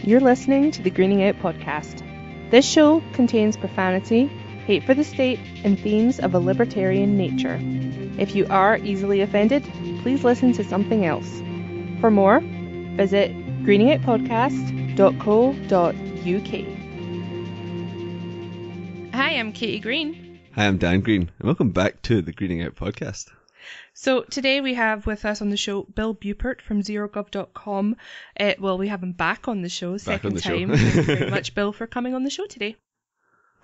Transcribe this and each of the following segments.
You're listening to the Greening Out podcast. This show contains profanity, hate for the state, and themes of a libertarian nature. If you are easily offended, please listen to something else. For more, visit greeningoutpodcast.co.uk. Hi, I'm Caity Green. Hi, I'm Dan Green, and welcome back to the Greening Out podcast. So today we have with us on the show Bill Buppert from zerogov.com. We have him back on the show, second time. Thank you very much, Bill, for coming on the show today.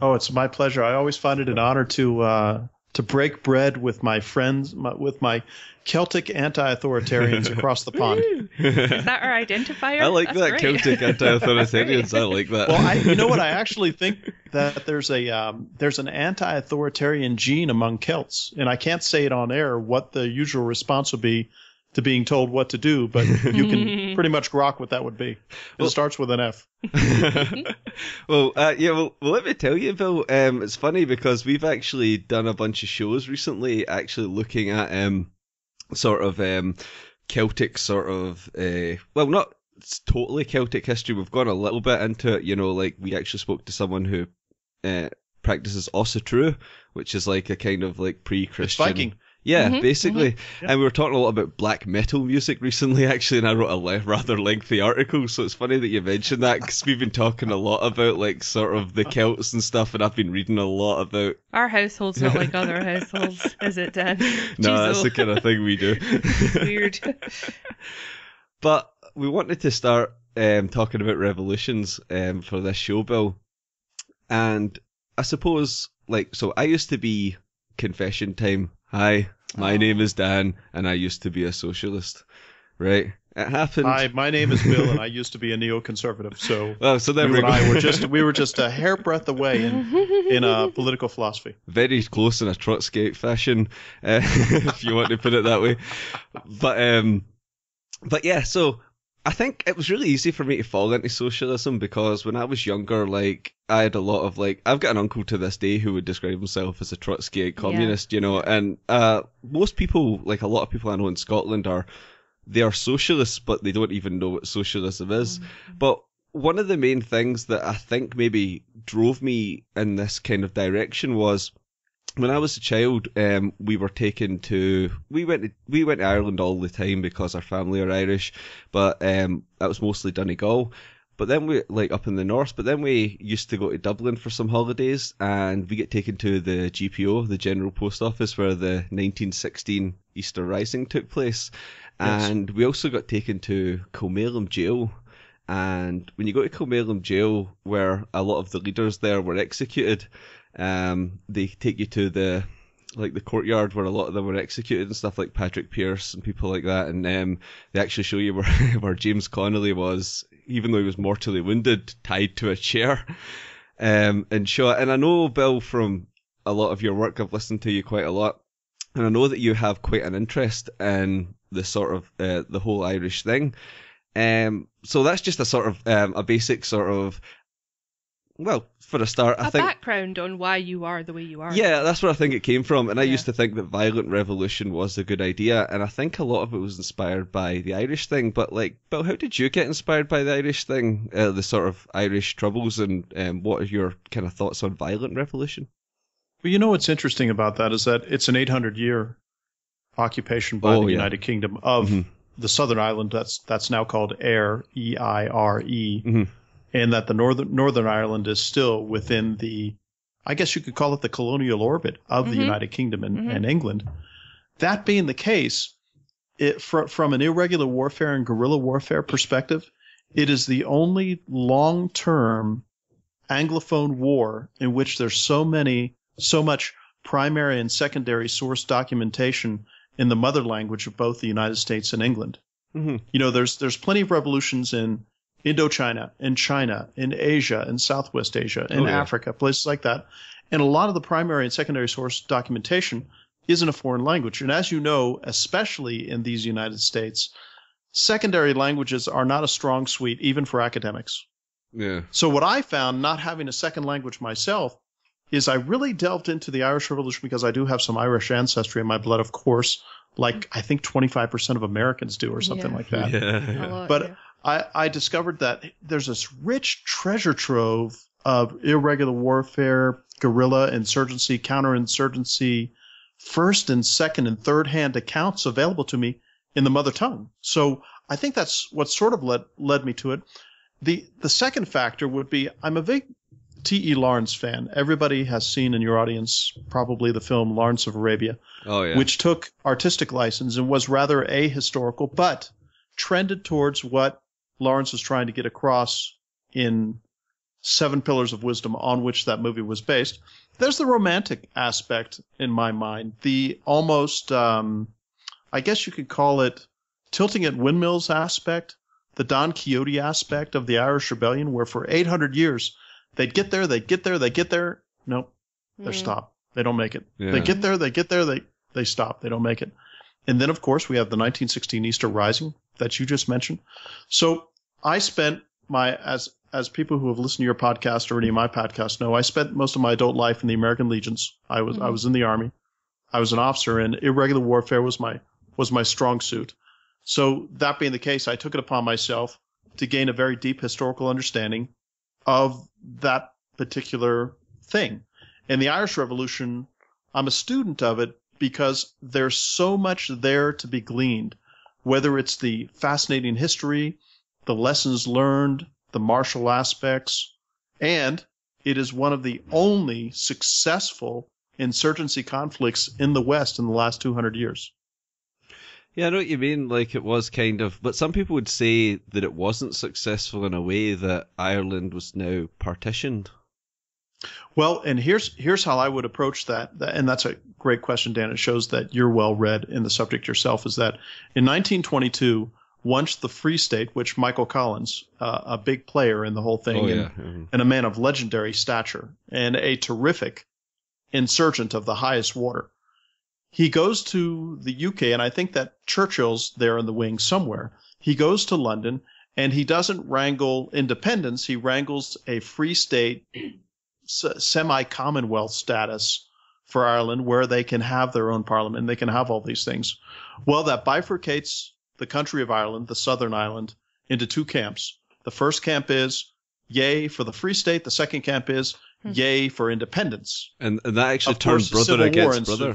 Oh, it's my pleasure. I always find it an honor to break bread with my friends, with my Celtic anti-authoritarians across the pond. Is that our identifier? I like That's that, great. Celtic anti-authoritarians. I like that. Well, you know what? I actually think that there's an anti-authoritarian gene among Celts, and I can't say it on air what the usual response would be to being told what to do, but you can pretty much grok what that would be. It starts with an F. Well, let me tell you, Bill, it's funny because we've actually done a bunch of shows recently actually looking at Celtic not totally Celtic history. We've gone a little bit into it, like we actually spoke to someone who practices Ossetru, which is like a kind of like pre-Christian. It's Viking. Yeah, basically. Mm-hmm. And we were talking a lot about black metal music recently, actually, and I wrote a rather lengthy article, so it's funny that you mentioned that, because we've been talking a lot about, like, sort of the Celts and stuff, and I've been reading a lot about... Our household's not like other households, is it, Dan? No, that's the kind of thing we do. Weird. But we wanted to start talking about revolutions for this show, Bill. And I suppose, so I used to be, confession time, hi, my name is Dan, and I used to be a socialist, right? It happened. Hi, my name is Bill, and I used to be a neoconservative. So, then we were just a hairbreadth away in political philosophy. Very close in a Trotskyite fashion, if you want to put it that way. But yeah, so I think it was really easy for me to fall into socialism because when I was younger, I had a lot of I've got an uncle to this day who would describe himself as a Trotskyite communist, and most people, a lot of people I know in Scotland they are socialists, but they don't even know what socialism is. But one of the main things that I think maybe drove me in this kind of direction was when I was a child, we went to Ireland all the time because our family are Irish, but that was mostly Donegal. But then we, up in the north, but then we used to go to Dublin for some holidays, and we get taken to the GPO, the General Post Office, where the 1916 Easter Rising took place. Yes. And we also got taken to Kilmainham Jail. And when you go to Kilmainham Jail, where a lot of the leaders there were executed, they take you to the courtyard where a lot of them were executed and stuff, like Patrick Pearse and people like that, and they actually show you where James Connolly was, even though he was mortally wounded, tied to a chair and shot. And I know, Bill, from a lot of your work, I've listened to you quite a lot, and I know that you have quite an interest in the sort of the whole Irish thing. So that's just a sort of a basic sort of, well, for a start, I think... A background on why you are the way you are. Yeah, that's where I think it came from. And I used to think that violent revolution was a good idea. And I think a lot of it was inspired by the Irish thing. But, Bill, how did you get inspired by the Irish thing? The sort of Irish troubles, and what are your kind of thoughts on violent revolution? Well, you know what's interesting about that is that it's an 800-year occupation by the United Kingdom of the Southern Island that's now called Eire, E-I-R-E. Mm-hmm. And that the Northern Ireland is still within I guess you could call it the colonial orbit of the United Kingdom and England. That being the case, from an irregular warfare and guerrilla warfare perspective, it is the only long-term Anglophone war in which there's so much primary and secondary source documentation in the mother language of both the United States and England. Mm-hmm. There's plenty of revolutions in Indochina, in China, in Asia, in Southwest Asia, in Africa, places like that. And a lot of the primary and secondary source documentation is in a foreign language. And as you know, especially in these United States, secondary languages are not a strong suite, even for academics. Yeah. So what I found, not having a second language myself, is I really delved into the Irish Revolution because I do have some Irish ancestry in my blood, of course, like I think 25% of Americans do or something like that. Yeah. But I discovered that there's this rich treasure trove of irregular warfare, guerrilla insurgency, counterinsurgency, first and second and third hand accounts available to me in the mother tongue. So I think that's what sort of led me to it. The second factor would be I'm a big T.E. Lawrence fan. Everybody has seen in your audience probably the film Lawrence of Arabia, which took artistic license and was rather ahistorical, but trended towards what Lawrence was trying to get across in Seven Pillars of Wisdom, on which that movie was based. There's the romantic aspect in my mind, the almost, I guess you could call it tilting at windmills aspect, the Don Quixote aspect of the Irish Rebellion, where for 800 years they'd get there. Nope, they're stopped. They don't make it. Yeah. They get there, they stop. They don't make it. And then, of course, we have the 1916 Easter Rising that you just mentioned. So I spent as people who have listened to your podcast or any of my podcasts know, I spent most of my adult life in the American Legions. I was in the Army. I was an officer, and irregular warfare was my strong suit. So that being the case, I took it upon myself to gain a very deep historical understanding of that particular thing. And the Irish Revolution, I'm a student of it because there's so much there to be gleaned, whether it's the fascinating history, the lessons learned, the martial aspects, and it is one of the only successful insurgency conflicts in the West in the last 200 years. Yeah, I know what you mean, like it was kind of, but some people would say that it wasn't successful in a way that Ireland was now partitioned. Well, and here's how I would approach that, and that's a great question, Dan. It shows that you're well read in the subject yourself, is that in 1922, once the Free State, which Michael Collins, a big player in the whole thing, and a man of legendary stature, and a terrific insurgent of the highest water, he goes to the UK, and I think that Churchill's there in the wing somewhere. He goes to London, and he doesn't wrangle independence. He wrangles a Free State semi-commonwealth status for Ireland where they can have their own parliament and they can have all these things. Well, that bifurcates the country of Ireland, the Southern Ireland, into two camps. The first camp is yay for the Free State. The second camp is yay for independence. And that actually turned brother against brother.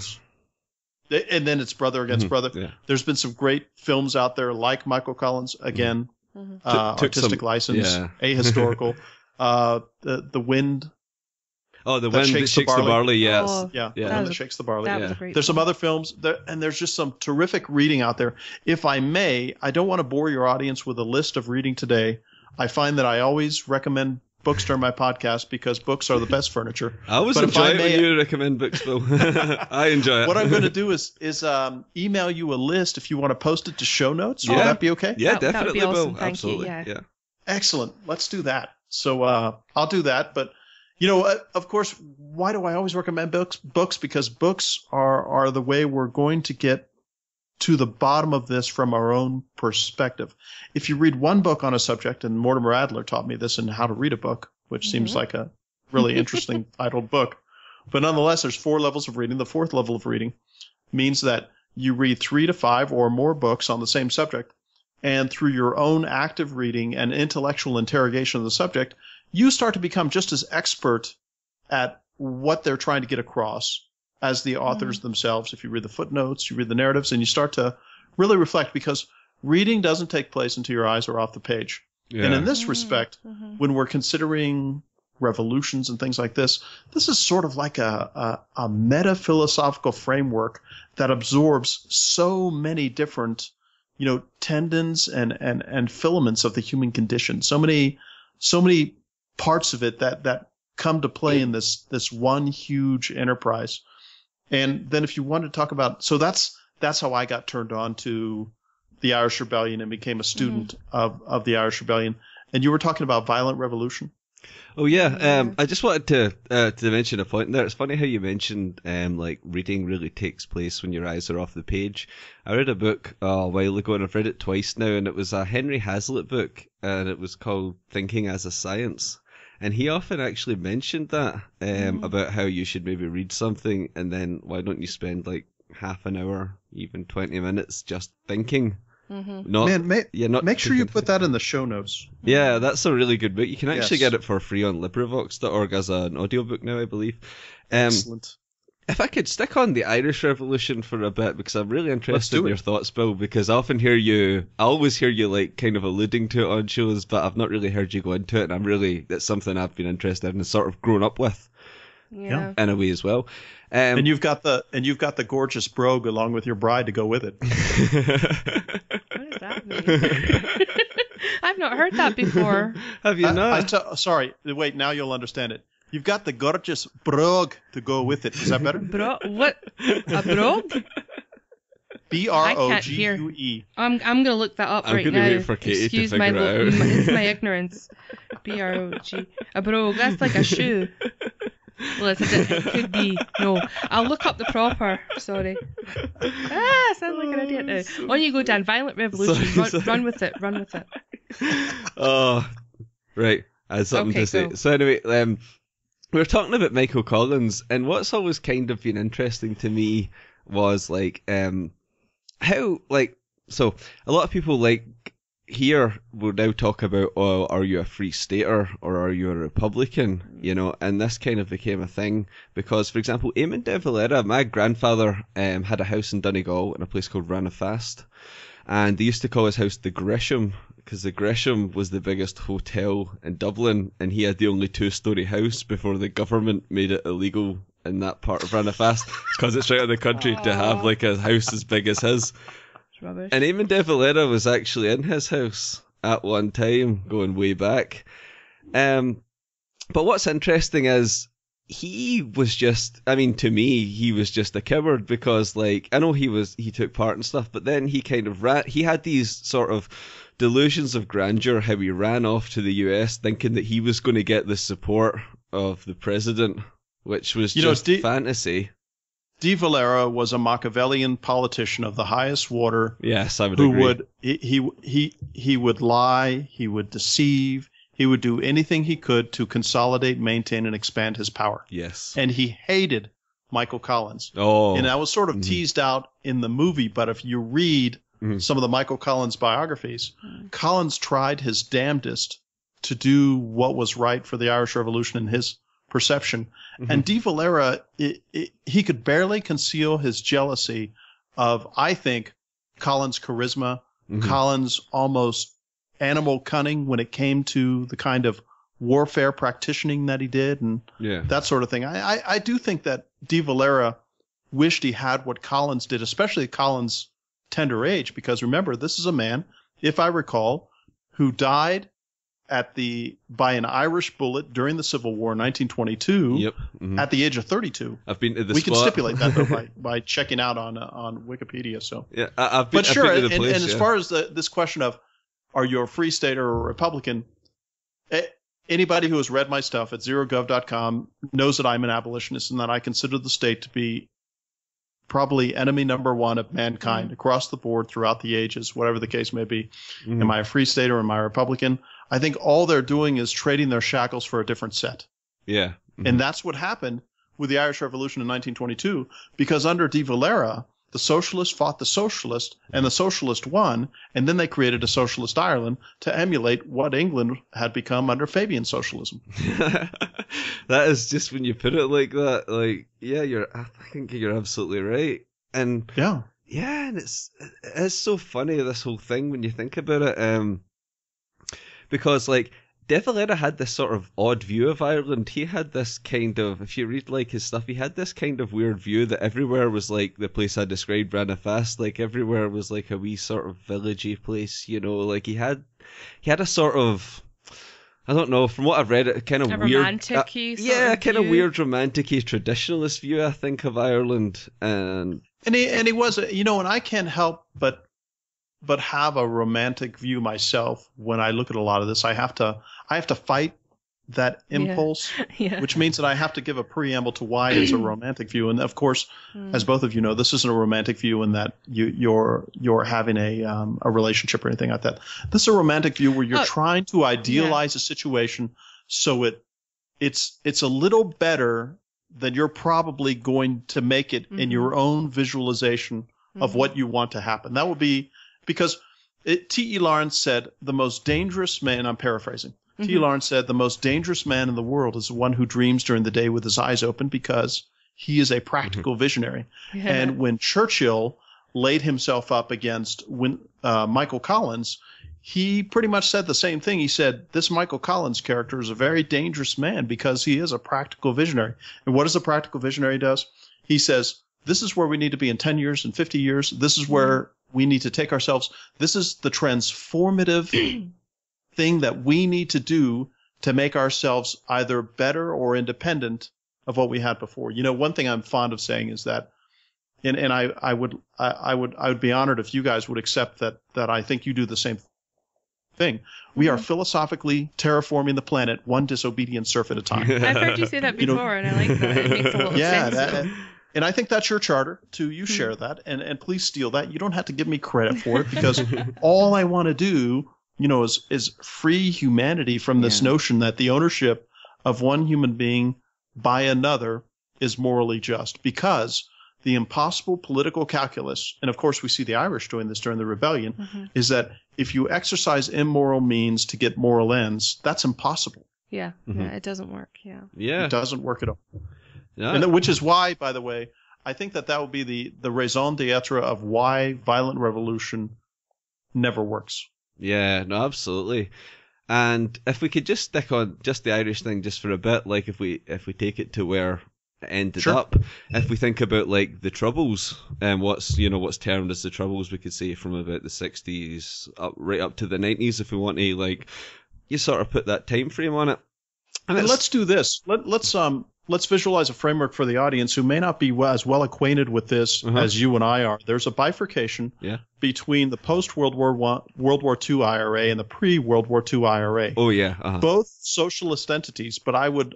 And then it's brother against brother. Yeah. There's been some great films out there like Michael Collins, again, artistic license, ahistorical. The Wind. Oh, the Wind that shakes the barley, yes. The Wind that shakes the barley. There's some other films, and there's just some terrific reading out there. If I may, I don't want to bore your audience with a list of reading today. I find that I always recommend books during my podcast because books are the best furniture. I always enjoy it when you recommend books, Bill. I enjoy it. What I'm going to do is email you a list if you want to post it to show notes. Would that be okay? Yeah, definitely, that would be awesome. Bill. Thank Absolutely. You. Yeah. Excellent. Let's do that. So I'll do that. But, you know, of course, why do I always recommend books? Because books are the way we're going to get to the bottom of this from our own perspective. If you read one book on a subject, and Mortimer Adler taught me this in How to Read a Book, which seems like a really interesting titled book. But nonetheless, there's 4 levels of reading. The 4th level of reading means that you read 3 to 5 or more books on the same subject, and through your own active reading and intellectual interrogation of the subject, you start to become just as expert at what they're trying to get across as the authors themselves. If you read the footnotes, you read the narratives, and you start to really reflect, because reading doesn't take place until your eyes are off the page. Yeah. And in this respect, when we're considering revolutions and things like this is sort of like a meta-philosophical framework that absorbs so many different, tendons and filaments of the human condition. So many parts of it that come to play in this one huge enterprise. And then if you want to talk about, so that's how I got turned on to the Irish Rebellion and became a student of the Irish Rebellion. And you were talking about violent revolution. Oh yeah, I just wanted to mention a point there. It's funny how you mentioned like reading really takes place when your eyes are off the page. I read a book a while ago, and I've read it twice now, and it was a Henry Hazlitt book, and it was called Thinking as a Science. And he often actually mentioned that about how you should maybe read something, and then why don't you spend like half an hour, even 20 minutes, just thinking Make sure you put that in the show notes. Yeah, that's a really good book. You can actually get it for free on LibriVox.org as an audiobook now, I believe. Excellent. If I could stick on the Irish Revolution for a bit, because I'm really interested in your thoughts, Bill, because I always hear you like kind of alluding to it on shows, but I've not really heard you go into it, and that's something I've been interested in and sort of grown up with. Yeah. In a way as well. And you've got the gorgeous brogue along with your bride to go with it. What does that mean? I've not heard that before. Have you not? Sorry, wait, now you'll understand it. You've got the gorgeous brogue to go with it. Is that better? What? A brogue? B-R-O-G-U-E. I'm going to look that up right now. I'm going to wait for Caity to figure it out. Excuse my ignorance. B-R-O-G. A brogue. That's like a shoe. Well, it could be. No. I'll look up the proper. Sorry. Sounds like an idiot now. On you go, Dan. Violent revolution. Sorry. Run with it. Run with it. Oh, right. I had something to say. Go. So anyway, we were talking about Michael Collins, and what's always kind of been interesting to me was like how so a lot of people like here will now talk about, oh, are you a free stater or are you a Republican, and this kind of became a thing because, for example, Eamon De Valera, my grandfather had a house in Donegal in a place called Ranafast, and they used to call his house the Gresham because the Gresham was the biggest hotel in Dublin, and he had the only 2-story house before the government made it illegal in that part of Ranafast because it's right in the country to have like a house as big as his. Rubbish. And Eamon De Valera was actually in his house at one time, going way back. But what's interesting is he was just, to me, he was just a coward because, like, I know he took part in stuff, but then he kind of he had these sort of delusions of grandeur, how he ran off to the US thinking that he was going to get the support of the president, which was just fantasy. De Valera was a Machiavellian politician of the highest order. Yes, I would agree. He would lie, he would deceive, he would do anything he could to consolidate, maintain, and expand his power. Yes. And he hated Michael Collins. Oh. And that was sort of teased out in the movie, but if you read some of the Michael Collins biographies, Collins tried his damnedest to do what was right for the Irish Revolution in his perception. And De Valera, he could barely conceal his jealousy of, I think, Collins' charisma, Collins' almost animal cunning when it came to the kind of warfare practicing that he did and that sort of thing. I do think that De Valera wished he had what Collins did, especially Collins' tender age, because remember, this is a man, if I recall, who died by an Irish bullet during the Civil War in 1922 at the age of 32. I've been to the We can stipulate that though by checking out on Wikipedia. So yeah, I've been to the place, and as far as this question of are you a free stater or a Republican, anybody who has read my stuff at zerogov.com knows that I'm an abolitionist and that I consider the state to be probably enemy number one of mankind across the board throughout the ages, whatever the case may be. Am I a free stater or am I a Republican? I think all they're doing is trading their shackles for a different set. Yeah. And that's what happened with the Irish Revolution in 1922, because under De Valera, the socialists fought the socialist, and the socialist won, and then they created a socialist Ireland to emulate what England had become under Fabian socialism. That is just when you put it like that, like, I think you're absolutely right. And and it's so funny, this whole thing, when you think about it, because, like, De Valera had this sort of odd view of Ireland. He had this kind of, if you read like his stuff, he had this kind of weird view that everywhere was like the place I described, Ranafast, like everywhere was like a wee sort of villagey place, like he had a sort of, I don't know, from what I've read, it kind of weird, romantic-y kind of weird romantic-y traditionalist view, I think, of Ireland, and he was, and I can't help but have a romantic view myself. When I look at a lot of this, I have to fight that impulse, which means that I have to give a preamble to why it's a romantic view. And of course, as both of you know, this isn't a romantic view in that you're having a relationship or anything like that. This is a romantic view where you're trying to idealize a situation so it's a little better than you're probably going to make it in your own visualization of what you want to happen. That would be because T.E. Lawrence said the most dangerous man, I'm paraphrasing, T.E. Lawrence said the most dangerous man in the world is the one who dreams during the day with his eyes open because he is a practical visionary. Yeah. And when Churchill laid himself up against Michael Collins, he pretty much said the same thing. He said, this Michael Collins character is a very dangerous man because he is a practical visionary. And what does a practical visionary does? He says, this is where we need to be in 10 years and 50 years. This is where we need to take ourselves. This is the transformative thing that we need to do to make ourselves either better or independent of what we had before. You know, one thing I'm fond of saying is that, and I would be honored if you guys would accept that I think you do the same thing. We are philosophically terraforming the planet one disobedient serf at a time. I've heard you say that before, and I like that. It makes a little sense. And I think that's your charter, too. You share that, and please steal that. You don't have to give me credit for it, because all I want to do, you know, is free humanity from this notion that the ownership of one human being by another is morally just, because the impossible political calculus, and of course we see the Irish doing this during the rebellion, is that if you exercise immoral means to get moral ends, that's impossible. Yeah, it doesn't work. It doesn't work at all. Yeah. And which is why, by the way, I think that would be the raison d'etre of why violent revolution never works. Yeah, no, absolutely. And if we could just stick on just the Irish thing just for a bit, like if we take it to where it ended up, if we think about like the Troubles and what's termed as the Troubles, we could say from about the 60s right up to the 90s, if we want to, like, you sort of put that time frame on it. And let's do this. Let's visualize a framework for the audience who may not be as well acquainted with this as you and I are. There's a bifurcation between the post-World War II IRA and the pre-World War II IRA. Oh yeah, both socialist entities. But I would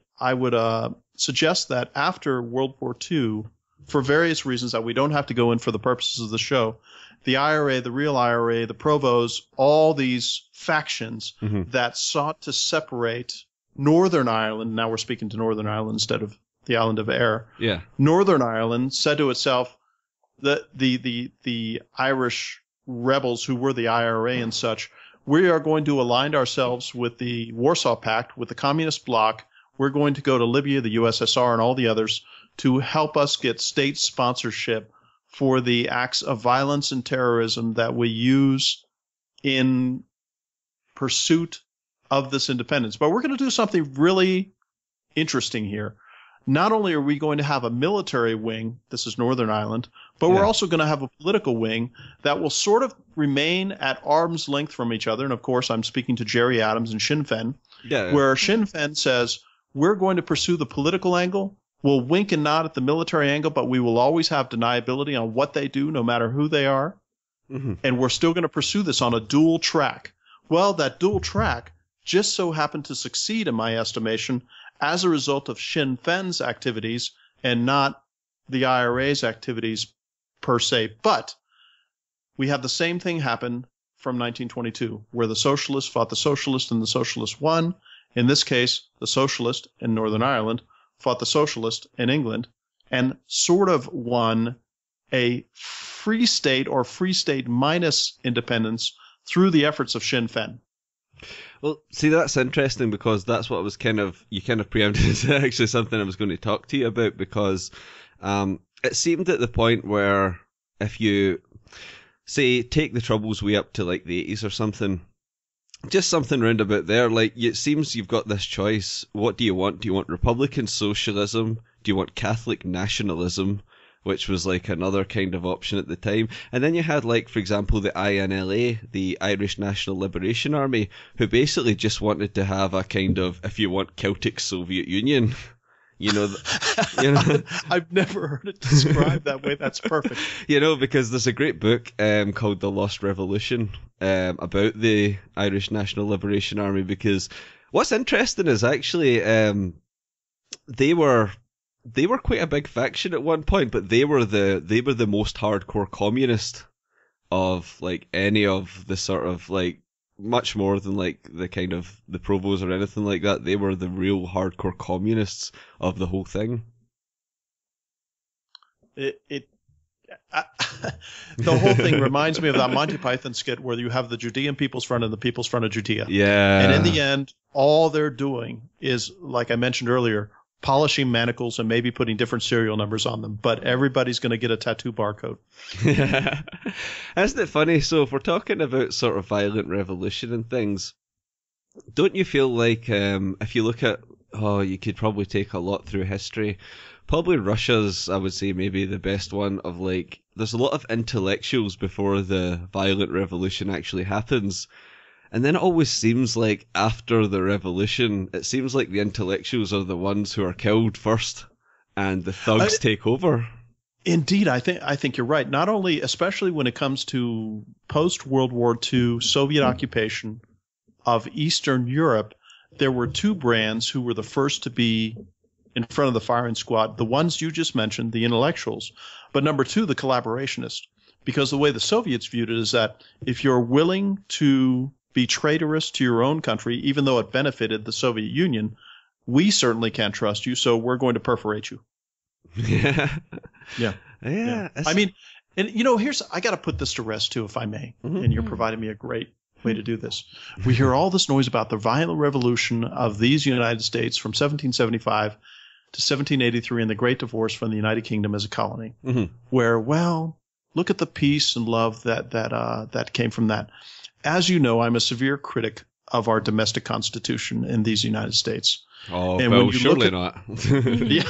suggest that after World War II, for various reasons that we don't have to go in for the purposes of the show, the IRA, the real IRA, the Provos, all these factions that sought to separate Northern Ireland, now we're speaking to Northern Ireland instead of the island of Ayr. Yeah. Northern Ireland said to itself that the Irish rebels who were the IRA and such, we are going to align ourselves with the Warsaw Pact, with the communist bloc. We're going to go to Libya, the USSR, and all the others to help us get state sponsorship for the acts of violence and terrorism that we use in pursuit of this independence. But we're going to do something really interesting here. Not only are we going to have a military wing, this is Northern Ireland, but we're also going to have a political wing that will sort of remain at arm's length from each other. And of course, I'm speaking to Gerry Adams and Sinn Féin, where Sinn Féin says, we're going to pursue the political angle. We'll wink and nod at the military angle, but we will always have deniability on what they do, no matter who they are. And we're still going to pursue this on a dual track. Well, that dual track just so happened to succeed, in my estimation, as a result of Sinn Féin's activities and not the IRA's activities per se. But we have the same thing happen from 1922, where the socialists fought the socialist and the socialist won. In this case, the socialist in Northern Ireland fought the socialist in England and sort of won a free state or free state minus independence through the efforts of Sinn Féin. Well, see, that's interesting because that's what you kind of preempted as actually something I was going to talk to you about, because it seemed at the point where if you, say, take the Troubles way up to like the 80s or something, just something round about there, like it seems you've got this choice. What do you want? Do you want Republican socialism? Do you want Catholic nationalism? Which was like another kind of option at the time. And then you had, like, for example, the INLA, the Irish National Liberation Army, who basically just wanted to have a kind of, if you want, Celtic Soviet Union. You know. I've never heard it described that way. That's perfect. You know, because there's a great book called The Lost Revolution about the Irish National Liberation Army, because what's interesting is actually they were quite a big faction at one point, but they were the most hardcore communist of like any of the sort of like, much more than like the kind of the Provos or anything like that. They were the real hardcore communists of the whole thing. the whole thing reminds me of that Monty Python skit where you have the Judean People's Front and the People's Front of Judea. Yeah. And in the end, all they're doing is, like I mentioned earlier, polishing manacles and maybe putting different serial numbers on them. But everybody's going to get a tattoo barcode. Yeah. Isn't it funny? So if we're talking about sort of violent revolution and things, don't you feel like if you look at, you could probably take a lot through history. Probably Russia's, I would say, maybe the best one of like, there's a lot of intellectuals before the violent revolution actually happens. And then it always seems like after the revolution, it seems like the intellectuals are the ones who are killed first and the thugs take over. Indeed, I think you're right. Not only, especially when it comes to post-World War II Soviet occupation of Eastern Europe, there were two brands who were the first to be in front of the firing squad, the ones you just mentioned, the intellectuals, but number two, the collaborationists. Because the way the Soviets viewed it is that if you're willing to be traitorous to your own country, even though it benefited the Soviet Union, we certainly can't trust you, so we're going to perforate you. Yeah. Yeah. I mean, and I got to put this to rest too, if I may, and you're providing me a great way to do this. We hear all this noise about the violent revolution of these United States from 1775 to 1783 and the Great Divorce from the United Kingdom as a colony, where, well, look at the peace and love that came from that. As you know, I'm a severe critic of our domestic constitution in these United States. Oh, and well, surely not. Yeah.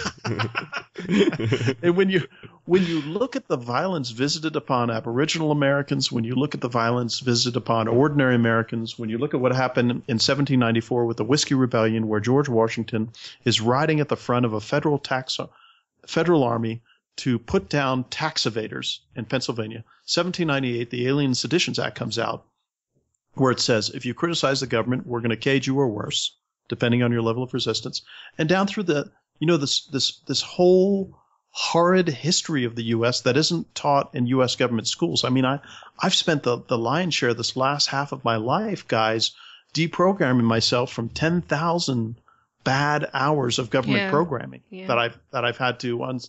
And when you look at the violence visited upon Aboriginal Americans, when you look at the violence visited upon ordinary Americans, when you look at what happened in 1794 with the Whiskey Rebellion, where George Washington is riding at the front of a federal army to put down tax evaders in Pennsylvania. 1798, the Alien and Seditions Act comes out, where it says, if you criticize the government, we're going to cage you or worse, depending on your level of resistance. And down through the, this whole horrid history of the U.S. that isn't taught in U.S. government schools. I mean, I've spent the lion's share of this last half of my life, guys, deprogramming myself from 10,000 bad hours of government programming that I've had to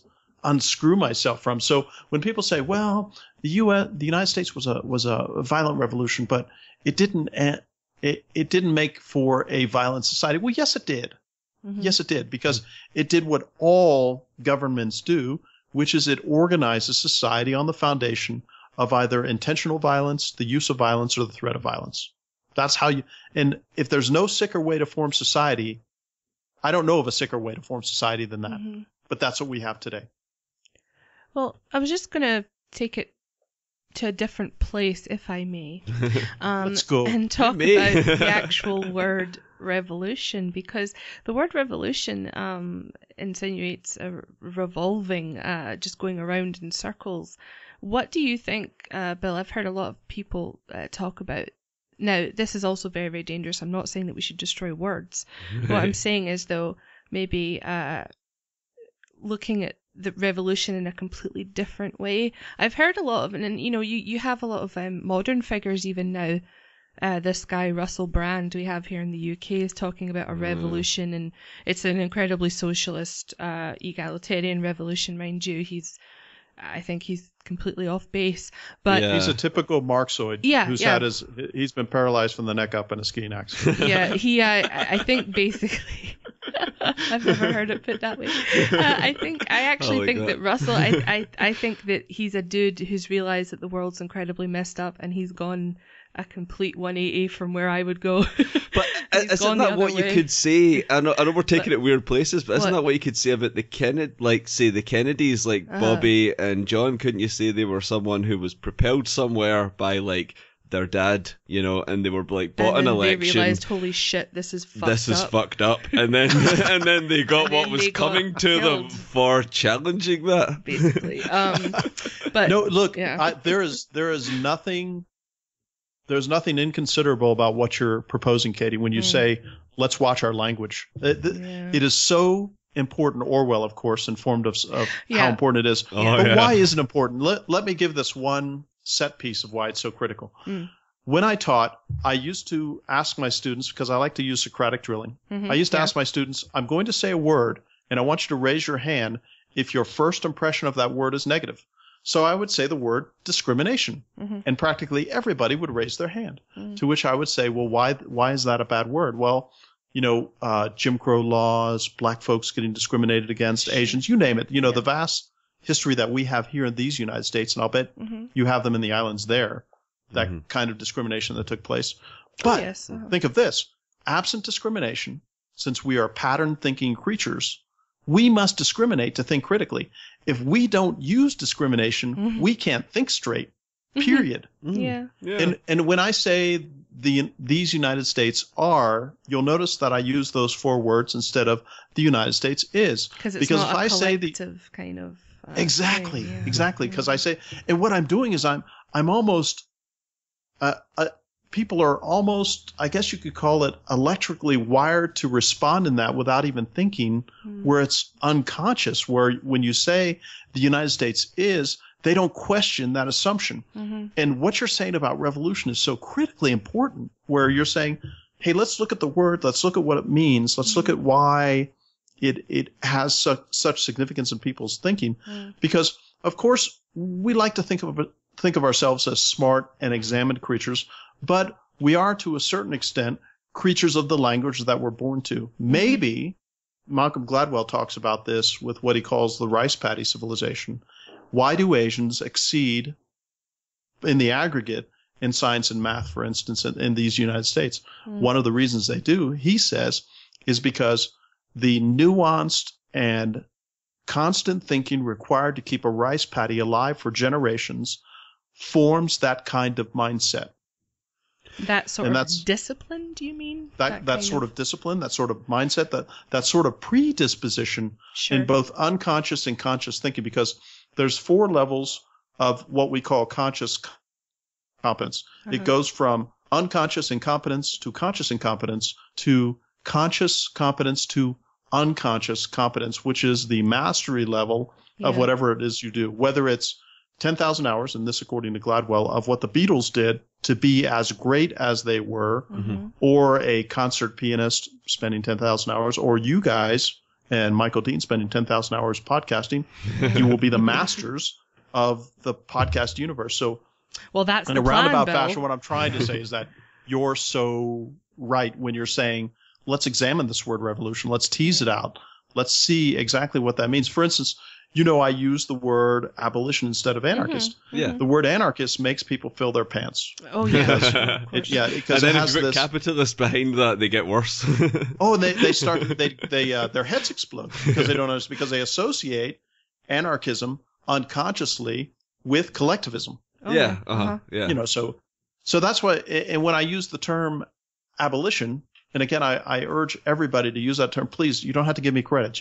unscrew myself from. So when people say, well, the United States was a violent revolution, but it didn't make for a violent society. Well, yes, it did. Yes, it did, because it did what all governments do, which is it organizes society on the foundation of either intentional violence, the use of violence, or the threat of violence. That's how and if there's no sicker way to form society, I don't know of a sicker way to form society than that. But that's what we have today. Well, I was just going to take it to a different place, if I may. Let's go. And talk about the actual word revolution, because the word revolution insinuates a revolving, just going around in circles. What do you think, Bill? I've heard a lot of people talk about. Now, this is also very, very dangerous. I'm not saying that we should destroy words. What I'm saying is, though, maybe looking at the revolution in a completely different way. I've heard a lot of, and you have a lot of modern figures even now. This guy, Russell Brand, we have here in the UK, is talking about a revolution, and it's an incredibly socialist, egalitarian revolution, mind you. I think he's completely off base, but he's a typical Marxoid who's had he's been paralyzed from the neck up in a skiing accident. I think basically I've never heard it put that way. I think that Russell, I think that he's a dude who's realized that the world's incredibly messed up, and he's gone a complete 180 from where I would go. But isn't that what you could say? I know we're taking it weird places, but isn't that what you could say about the Kennedys, like Bobby and John? Couldn't you say they were someone who was propelled somewhere by like their dad, and they were like bought an election. They realized, holy shit, this is fucked up. And then they got what was coming to them for challenging that. Basically. But no, look, there is nothing. There's nothing inconsiderable about what you're proposing, Caity, when you say, let's watch our language. It is so important. Orwell, of course, informed us of how important it is. Why is it important? Let me give this one set piece of why it's so critical. When I taught, I used to ask my students, because I like to use Socratic drilling, I used to ask my students, I'm going to say a word, and I want you to raise your hand if your first impression of that word is negative. So I would say the word discrimination, and practically everybody would raise their hand. To which I would say, well, why is that a bad word? Well, Jim Crow laws, black folks getting discriminated against, Asians, you name it. The vast history that we have here in these United States, and I'll bet you have them in the islands there, that kind of discrimination that took place. But think of this. Absent discrimination, since we are pattern-thinking creatures, we must discriminate to think critically. If we don't use discrimination, we can't think straight, period. Yeah. And when I say these United States are, you'll notice that I use those 4 words instead of the United States is. Because if I say kind of exactly, because I say, and what I'm doing is I'm almost people are almost, I guess you could call it, electrically wired to respond in that without even thinking, where it's unconscious, where when you say the United States is, they don't question that assumption. And what you're saying about revolution is so critically important, where you're saying, hey, let's look at the word, let's look at what it means, let's look at why it has such significance in people's thinking. Because, of course, we like to think of ourselves as smart and examined creatures, but we are, to a certain extent, creatures of the language that we're born to. Maybe Malcolm Gladwell talks about this with what he calls the rice paddy civilization. Why do Asians exceed in the aggregate in science and math, for instance, in these United States? One of the reasons they do, he says, is because the nuanced and constant thinking required to keep a rice paddy alive for generations forms that kind of mindset. That sort of discipline, do you mean? That sort of discipline, that sort of mindset, that sort of predisposition in both unconscious and conscious thinking, because there's 4 levels of what we call conscious competence. It goes from unconscious incompetence to conscious incompetence to conscious competence to unconscious competence, which is the mastery level of whatever it is you do, whether it's 10,000 hours, and this according to Gladwell, of what the Beatles did to be as great as they were, or a concert pianist spending 10,000 hours, or you guys and Michael Dean spending 10,000 hours podcasting. You will be the masters of the podcast universe. So, well, that's in a roundabout fashion, what I'm trying to say is that you're so right when you're saying, let's examine this word revolution. Let's tease it out. Let's see exactly what that means. For instance, I use the word abolition instead of anarchist. The word anarchist makes people fill their pants. Oh, yeah. Because and then if you put capitalists behind that, they get worse. They start, their heads explode because they don't understand, because they associate anarchism unconsciously with collectivism. So that's why, and when I use the term abolition, and again, I urge everybody to use that term. Please, you don't have to give me credit.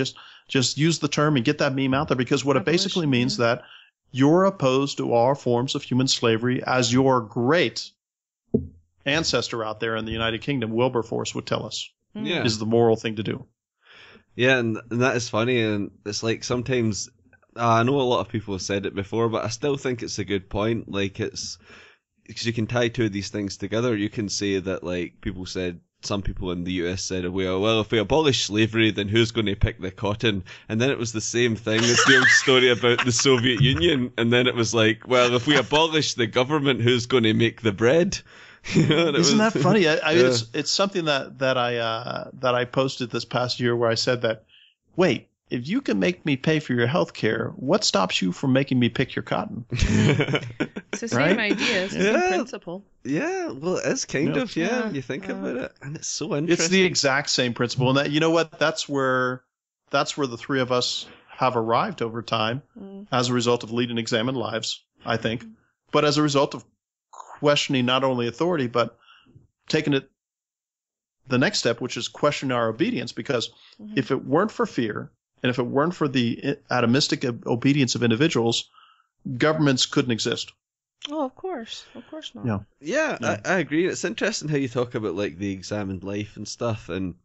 Just use the term and get that meme out there, because what it basically means that you're opposed to all forms of human slavery, as your great ancestor out there in the United Kingdom, Wilberforce, would tell us is the moral thing to do. Yeah, and that is funny, and it's like sometimes, I know a lot of people have said it before, but I still think it's a good point. Like, it's, because you can tie 2 of these things together. You can say that, like, some people in the US said, well, if we abolish slavery, then who's going to pick the cotton? And then it was the same thing. It's the old story about the Soviet Union. And then it was like, well, if we abolish the government, who's going to make the bread? Isn't that funny? It's something that I posted this past year, where I said that, wait, if you can make me pay for your health care, what stops you from making me pick your cotton? It's the same idea. It's the same principle. Yeah, well, it is kind of, you think about it, and it's so interesting. It's the exact same principle. And that, you know what, that's where the 3 of us have arrived over time as a result of leading examined lives, I think. But as a result of questioning not only authority, but taking it the next step, which is questioning our obedience. Because if it weren't for fear, and if it weren't for the atomistic obedience of individuals, governments couldn't exist. Oh, of course not. Yeah, I agree. It's interesting how you talk about, like, the examined life and stuff, and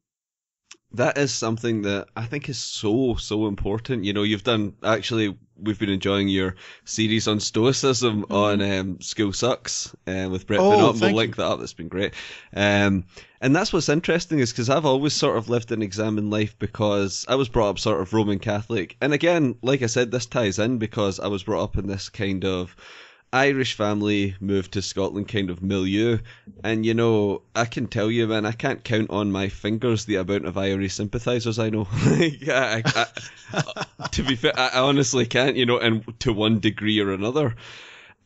That is something that I think is so important. You know, we've been enjoying your series on Stoicism on School Sucks with Brett Finot. We'll link that up. That's been great. And that's what's interesting is because I've always sort of lived and examined life because I was brought up sort of Roman Catholic. And again, like I said, this ties in because I was brought up in this kind of Irish family, moved to Scotland kind of milieu, and you know, I can tell you, man, I can't count on my fingers the amount of Irish sympathisers I know. To be fair, I honestly can't, you know, and to one degree or another.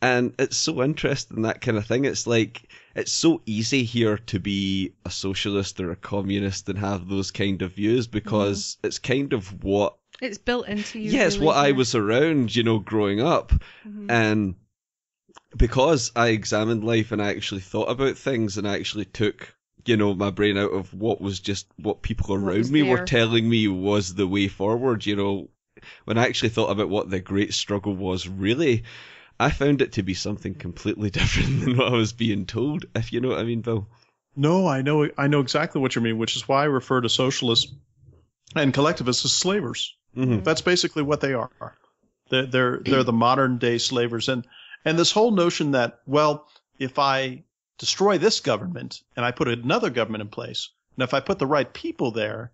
And it's so interesting, that kind of thing. It's like, it's so easy here to be a socialist or a communist and have those kind of views because it's kind of what... It's built into you. Yeah, it's what I was around, you know, growing up. And because I examined life and I actually thought about things and I actually took, you know, my brain out of what was just what people around me were telling me was the way forward, you know, when I actually thought about what the great struggle was really, I found it to be something completely different than what I was being told, if you know what I mean, Bill. No, I know exactly what you mean, which is why I refer to socialists and collectivists as slavers. That's basically what they are. They're the modern day slavers. And this whole notion that, well, if I destroy this government and I put another government in place, and if I put the right people there,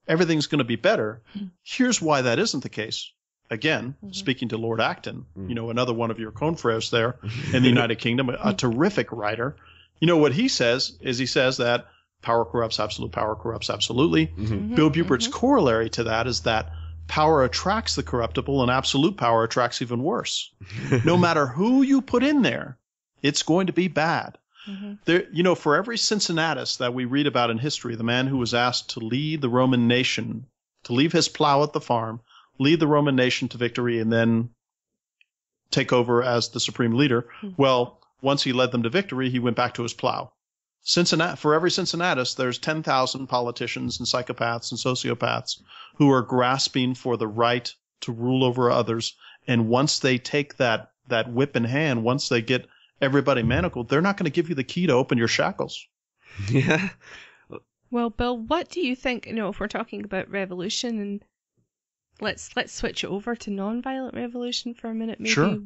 everything's going to be better. Here's why that isn't the case. Again, speaking to Lord Acton, you know, another one of your confreres there in the United Kingdom, a terrific writer. You know, what he says is he says that power corrupts absolutely. Bill Buppert's corollary to that is that power attracts the corruptible and absolute power attracts even worse. No matter who you put in there, it's going to be bad. There, you know, for every Cincinnatus that we read about in history, the man who was asked to lead the Roman nation, to leave his plow at the farm, lead the Roman nation to victory, and then take over as the supreme leader. Well, once he led them to victory, he went back to his plow. For every Cincinnatus, there's 10,000 politicians and psychopaths and sociopaths who are grasping for the right to rule over others. And once they take that whip in hand, once they get everybody manacled, they're not going to give you the key to open your shackles. Yeah. Well, Bill, what do you think, you know, if we're talking about revolution, and let's switch it over to non-violent revolution for a minute, maybe. Sure.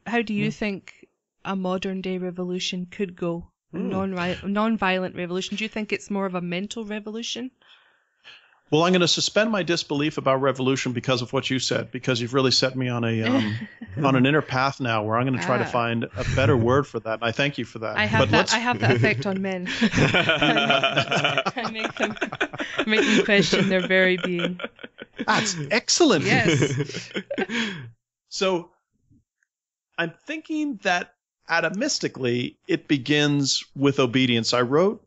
How do you think a modern day revolution could go? Non-violent revolution. Do you think it's more of a mental revolution? Well, I'm going to suspend my disbelief about revolution because of what you said, because you've really set me on a on an inner path now where I'm going to try to find a better word for that. And I thank you for that. I have that effect on men. I make them question their very being. That's excellent. Yes. So I'm thinking that atomistically, it begins with obedience. I wrote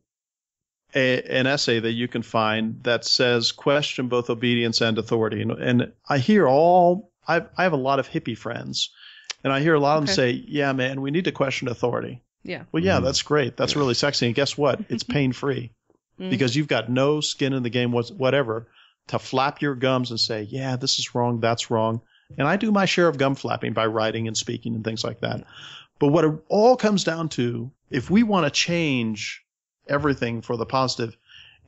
an essay that you can find that says question both obedience and authority. And I hear I have a lot of hippie friends, and I hear a lot of them say, yeah, man, we need to question authority. Yeah. Well, yeah, that's great. That's really sexy. And guess what? It's pain-free because you've got no skin in the game whatever to flap your gums and say, yeah, this is wrong, that's wrong. And I do my share of gum flapping by writing and speaking and things like that. But what it all comes down to, if we want to change everything for the positive,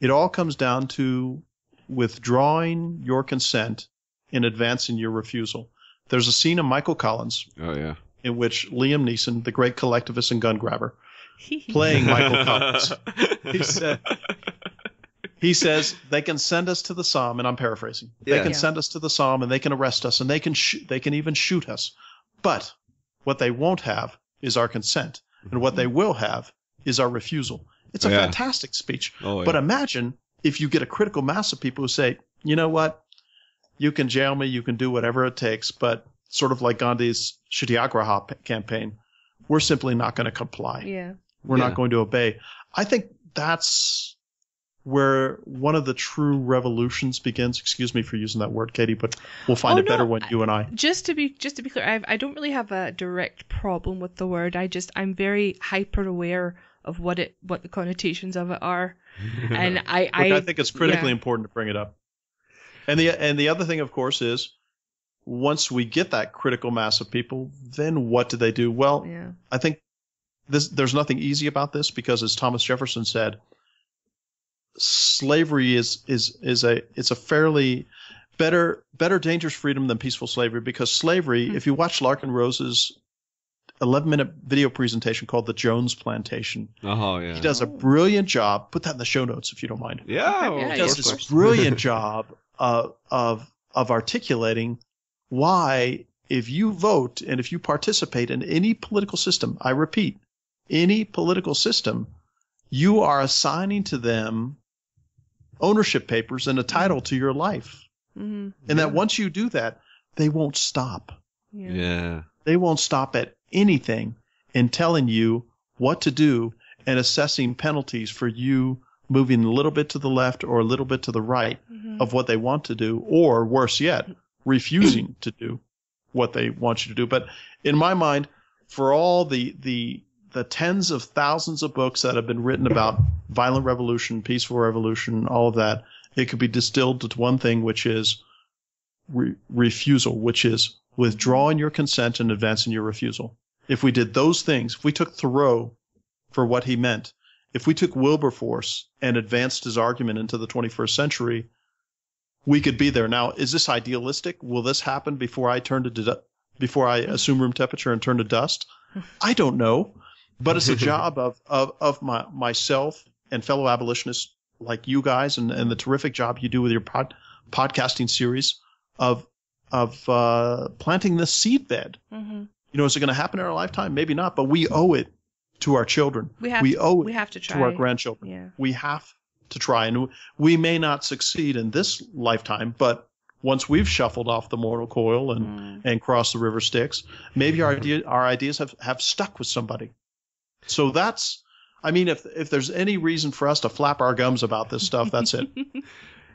it all comes down to withdrawing your consent and advancing your refusal. There's a scene in Michael Collins in which Liam Neeson, the great collectivist and gun grabber, playing Michael Collins, he says, they can send us to the Somme, and I'm paraphrasing. They can send us to the Somme, and they can arrest us, and they can even shoot us. But what they won't have is our consent. And what they will have is our refusal. It's a fantastic speech. But imagine if you get a critical mass of people who say, you know what? You can jail me, you can do whatever it takes, but sort of like Gandhi's Satyagraha campaign, we're simply not going to comply. Yeah. We're not going to obey. I think that's where one of the true revolutions begins. Excuse me for using that word, Caity, but we'll find it better when you and I. Just to be clear, I don't really have a direct problem with the word. I'm very hyper aware of what the connotations of it are, and I think it's critically important to bring it up. And the other thing, of course, is once we get that critical mass of people, then what do they do? Well, I think there's nothing easy about this because, as Thomas Jefferson said, slavery is a fairly better dangerous freedom than peaceful slavery, because slavery, if you watch Larkin Rose's 11-minute video presentation called The Jones Plantation, he does a brilliant job. Put that in the show notes if you don't mind. He does this brilliant job of articulating why, if you vote and if you participate in any political system, I repeat, any political system, you are assigning to them ownership papers and a title to your life. And that once you do that, they won't stop. They won't stop at anything in telling you what to do and assessing penalties for you moving a little bit to the left or a little bit to the right of what they want to do, or worse yet, refusing to do what they want you to do. But in my mind, for all the tens of thousands of books that have been written about violent revolution, peaceful revolution, all of that, it could be distilled to one thing, which is refusal, which is withdrawing your consent and advancing your refusal. If we did those things, if we took Thoreau for what he meant, if we took Wilberforce and advanced his argument into the 21st century, we could be there. Now, is this idealistic? Will this happen before I assume room temperature and turn to dust? I don't know, but it's a job of myself and fellow abolitionists like you guys, and the terrific job you do with your podcasting series of planting this seed bed. Is it going to happen in our lifetime? Maybe not, but we owe it to our children. We owe it to our grandchildren. Yeah. We have to try, and we may not succeed in this lifetime, but once we've shuffled off the mortal coil and crossed the river Styx, maybe our ideas have stuck with somebody. So that's, if there's any reason for us to flap our gums about this stuff, that's it.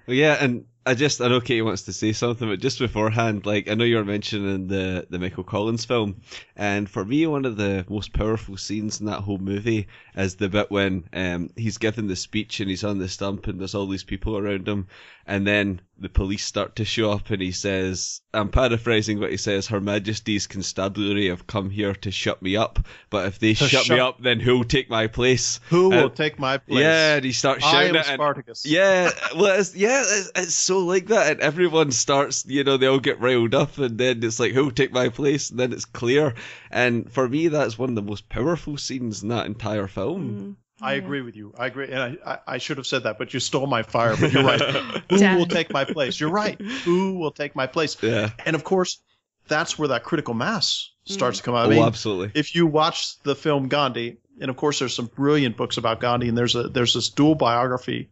Well, yeah, and I know Katie wants to say something, but just beforehand, I know you were mentioning the Michael Collins film, and for me, one of the most powerful scenes in that whole movie is the bit when he's giving the speech and he's on the stump and there's all these people around him, and then the police start to show up and he says, I'm paraphrasing what he says, Her Majesty's Constabulary have come here to shut me up, but if they shut me up, then who'll take my place? Who will take my place? Yeah, and he starts shouting it. Spartacus. It's so like that, and everyone starts, they all get riled up, and then it's like, who'll take my place? And then it's clear. And for me, that's one of the most powerful scenes in that entire film. I agree with you. I agree. And I should have said that, but you stole my fire. But you're right. Who will take my place? You're right. Who will take my place? Yeah. And of course, that's where that critical mass starts to come out. Absolutely. If you watch the film Gandhi, and of course there's some brilliant books about Gandhi, and there's this dual biography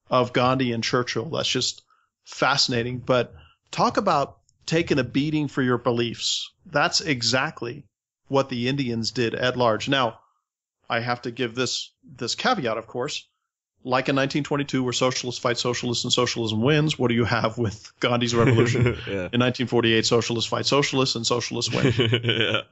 of Gandhi and Churchill that's just fascinating. But talk about taking a beating for your beliefs. That's exactly what the Indians did at large. Now, I have to give this caveat, of course. Like in 1922, where socialists fight socialists and socialism wins, what do you have with Gandhi's revolution? In 1948, socialists fight socialists and socialists win.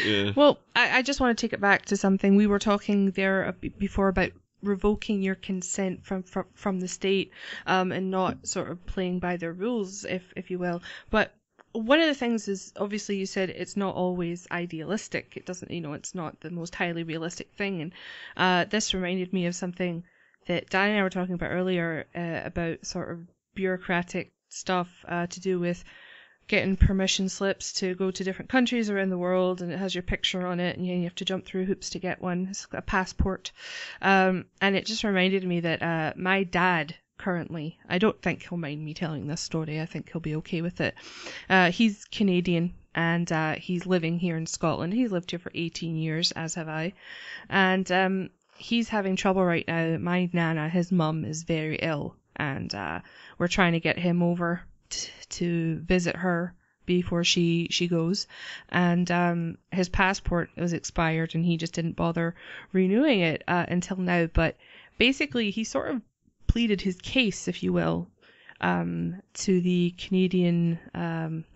Yeah. Well, I just want to take it back to something. We were talking there before about revoking your consent from the state and not sort of playing by their rules, if you will. But one of the things is, obviously, you said it's not always idealistic. It doesn't, it's not the most highly realistic thing. And this reminded me of something that Dan and I were talking about earlier about sort of bureaucratic stuff to do with getting permission slips to go to different countries around the world, and it has your picture on it, and you have to jump through hoops to get one. It's a passport. And it just reminded me that my dad currently, I don't think he'll mind me telling this story. I think he'll be okay with it. He's Canadian, and he's living here in Scotland. He's lived here for 18 years, as have I. And he's having trouble right now. My nana, his mum, is very ill, and we're trying to get him over to visit her before she goes. And his passport was expired, and he just didn't bother renewing it until now. But basically, he sort of pleaded his case, if you will, to the Canadian,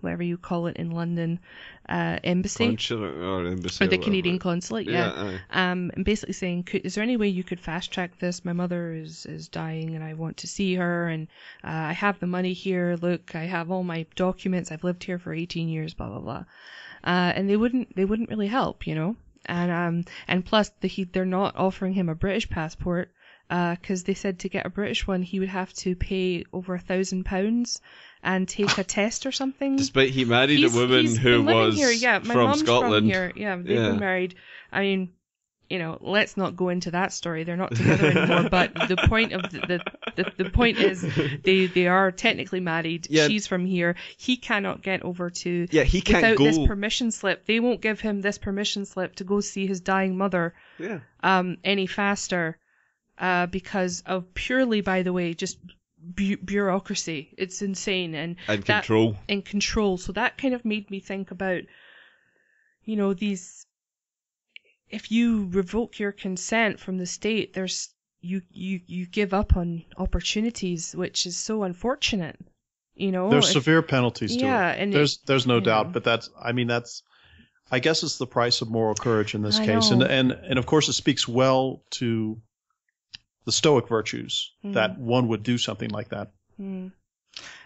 whatever you call it in London, embassy. Embassy. Or the Canadian consulate, yeah. And basically saying, is there any way you could fast track this? My mother is dying and I want to see her, and I have the money here, look, I have all my documents, I've lived here for 18 years, blah, blah, blah. And they wouldn't really help, And plus, they're not offering him a British passport. because they said to get a British one, he would have to pay over £1,000 and take a test or something. Despite he married a woman who was my from mom's Scotland. From here. Yeah, they've been married. I mean, let's not go into that story. They're not together anymore. But the point of the point is they are technically married. Yeah. She's from here. He cannot get over to. Yeah, he can't without go. this permission slip. They won't give him this permission slip to go see his dying mother. Yeah. Any faster, because of purely, by the way, just bureaucracy. It's insane and control. And control. So that kind of made me think about, these. If you revoke your consent from the state, you give up on opportunities, which is so unfortunate. There's severe penalties to it. And there's no doubt, but that's I guess it's the price of moral courage in this case, and of course it speaks well to the Stoic virtues that one would do something like that.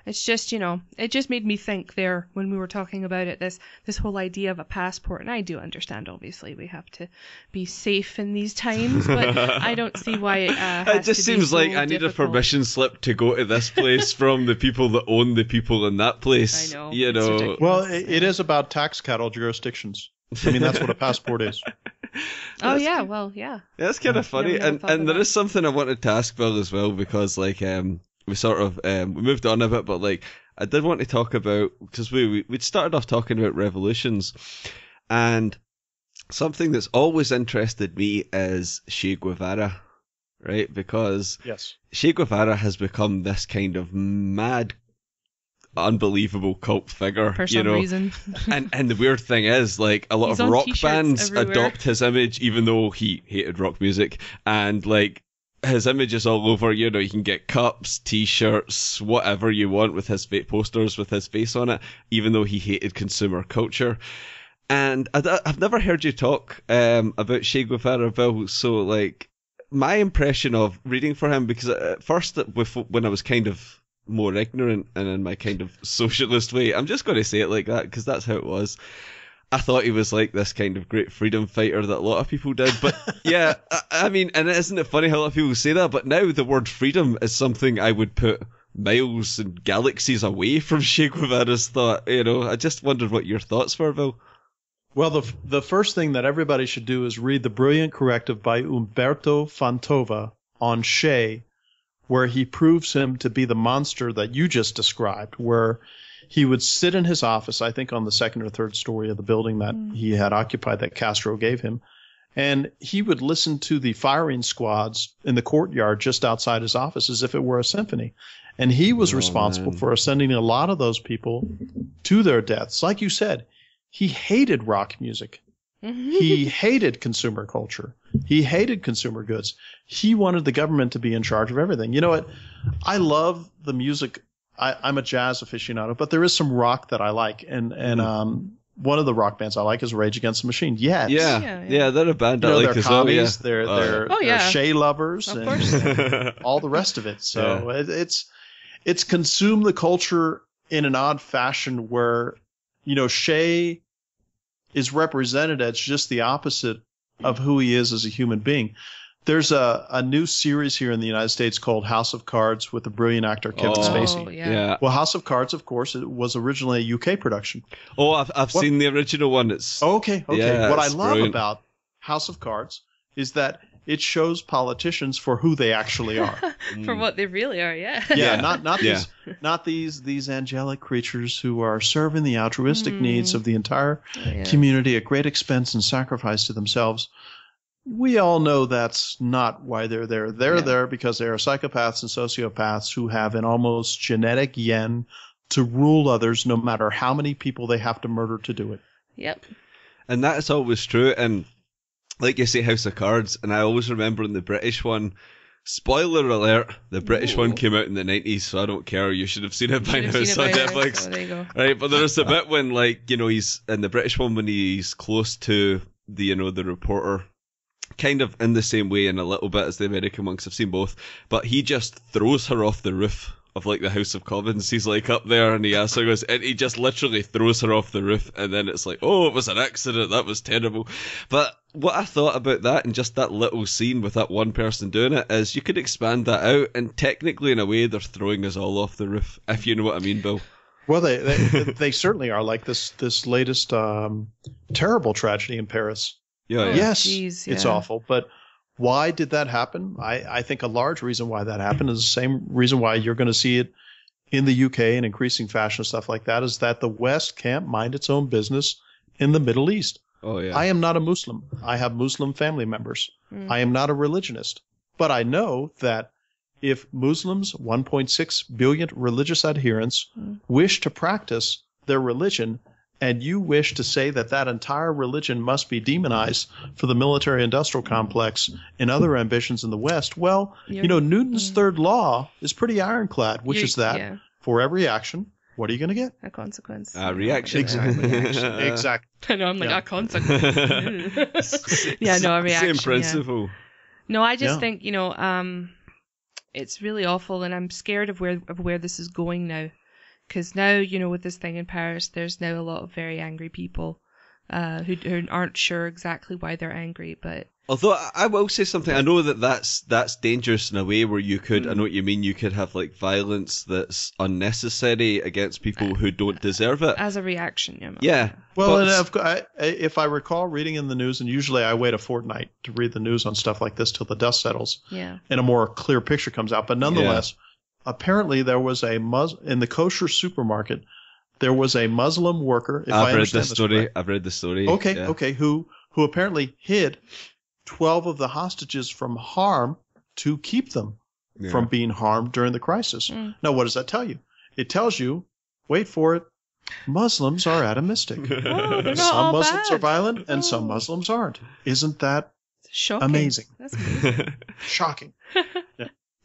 It's just, it just made me think there when we were talking about it, this whole idea of a passport. And I do understand, obviously, we have to be safe in these times, but I don't see why it has it just to seems be like so I need difficult. a permission slip to go to this place from the people that own the people in that place. I know. You It's know. ridiculous. Well, it is about tax cattle jurisdictions. I mean, that's what a passport is. Oh, yeah, well, yeah. Yeah, that's kind of funny, never thought and of there that. is something I wanted to ask Bill as well, because we sort of we moved on a bit, but I did want to talk about, because we'd started off talking about revolutions, and something that's always interested me is Che Guevara, right? Because Yes. Che Guevara has become this kind of mad, unbelievable cult figure, For some reason. and the weird thing is, a lot He's of on rock t-shirts bands everywhere. adopt his image, even though he hated rock music, and his image is all over. You can get cups, t-shirts, whatever you want with his posters with his face on it, even though he hated consumer culture. And I've never heard you talk about Che Guevara, Bill. So my impression of reading for him, because at first when I was kind of more ignorant and in my kind of socialist way, I'm just going to say it like that because that's how it was, I thought he was this kind of great freedom fighter that a lot of people did. But yeah, I mean, and isn't it funny how a lot of people say that? But now the word freedom is something I would put miles and galaxies away from Che Guevara's thought. I just wondered what your thoughts were, Bill. Well, the first thing that everybody should do is read the brilliant corrective by Umberto Fantova on Che, where he proves him to be the monster that you just described, where he would sit in his office, I think on the second or third story of the building that he had occupied that Castro gave him, and he would listen to the firing squads in the courtyard just outside his office as if it were a symphony. And he was responsible for sending a lot of those people to their deaths. Like you said, he hated rock music. He hated consumer culture. He hated consumer goods. He wanted the government to be in charge of everything. You know what? I love the music. I'm a jazz aficionado, but there is some rock that I like. And one of the rock bands I like is Rage Against the Machine. Yes. Yeah, they're a band I like they're as well. Yeah. commies, they're Che lovers, Of and course. all the rest of it. So it's consume the culture in an odd fashion where, Che is represented as just the opposite of who he is as a human being. There's a new series here in the United States called House of Cards with the brilliant actor Kevin Spacey. Oh, yeah. Well, House of Cards, of course, it was originally a UK production. Oh, I've seen the original one. It's Okay. Yeah, what I it's love brilliant. about House of Cards is that it shows politicians for who they actually are. For what they really are, yeah. Yeah, not these angelic creatures who are serving the altruistic needs of the entire community at great expense and sacrifice to themselves. We all know that's not why they're there. They're there because they are psychopaths and sociopaths who have an almost genetic yen to rule others no matter how many people they have to murder to do it. Yep. And that is always true. And like you say, House of Cards, and I always remember in the British one, spoiler alert, the British one came out in the 90s, so I don't care. You should have seen it by now. It's on Netflix. Oh, there you go. Right, but there's a bit when, he's in the British one when he's close to the reporter, kind of in the same way in a little bit as the American ones. I've seen both, but he just throws her off the roof of like the House of Commons. He's like up there and he asks her, goes, and he just literally throws her off the roof, and then it's like, oh, it was an accident, that was terrible. But what I thought about that and just that little scene with that one person doing it is you could expand that out, and technically in a way they're throwing us all off the roof, if you know what I mean, Bill. Well, they certainly are, like this latest terrible tragedy in Paris. Yeah. Yes, geez, it's awful, but why did that happen? I think a large reason why that happened is the same reason why you're going to see it in the UK in increasing fashion and stuff like that, is that the West can't mind its own business in the Middle East. Oh, yeah. I am not a Muslim. I have Muslim family members. I am not a religionist. But I know that if Muslims, 1.6 billion religious adherents, wish to practice their religion, and you wish to say that that entire religion must be demonized for the military-industrial complex and other ambitions in the West, well, Newton's third law is pretty ironclad, which is that for every action, what are you going to get? A consequence. A reaction. Exactly. I know, I'm like, a consequence. A reaction. Same principle. Yeah. No, I just think, it's really awful, and I'm scared of where this is going now. Because now, with this thing in Paris, there's now a lot of very angry people who aren't sure exactly why they're angry. But although I will say something, I know that's dangerous in a way where you could, I know what you mean, you could have like violence that's unnecessary against people who don't deserve it. As a reaction, yeah. Well, and if I recall reading in the news, and usually I wait a fortnight to read the news on stuff like this till the dust settles, and a more clear picture comes out. But nonetheless, apparently there was in the kosher supermarket, there was a Muslim worker. I've read the story. Okay, who apparently hid 12 of the hostages from harm to keep them from being harmed during the crisis. Now, what does that tell you? It tells you, wait for it, Muslims are atomistic. Some Muslims are violent and some Muslims aren't. Isn't that shocking? Amazing? That's amazing. Shocking.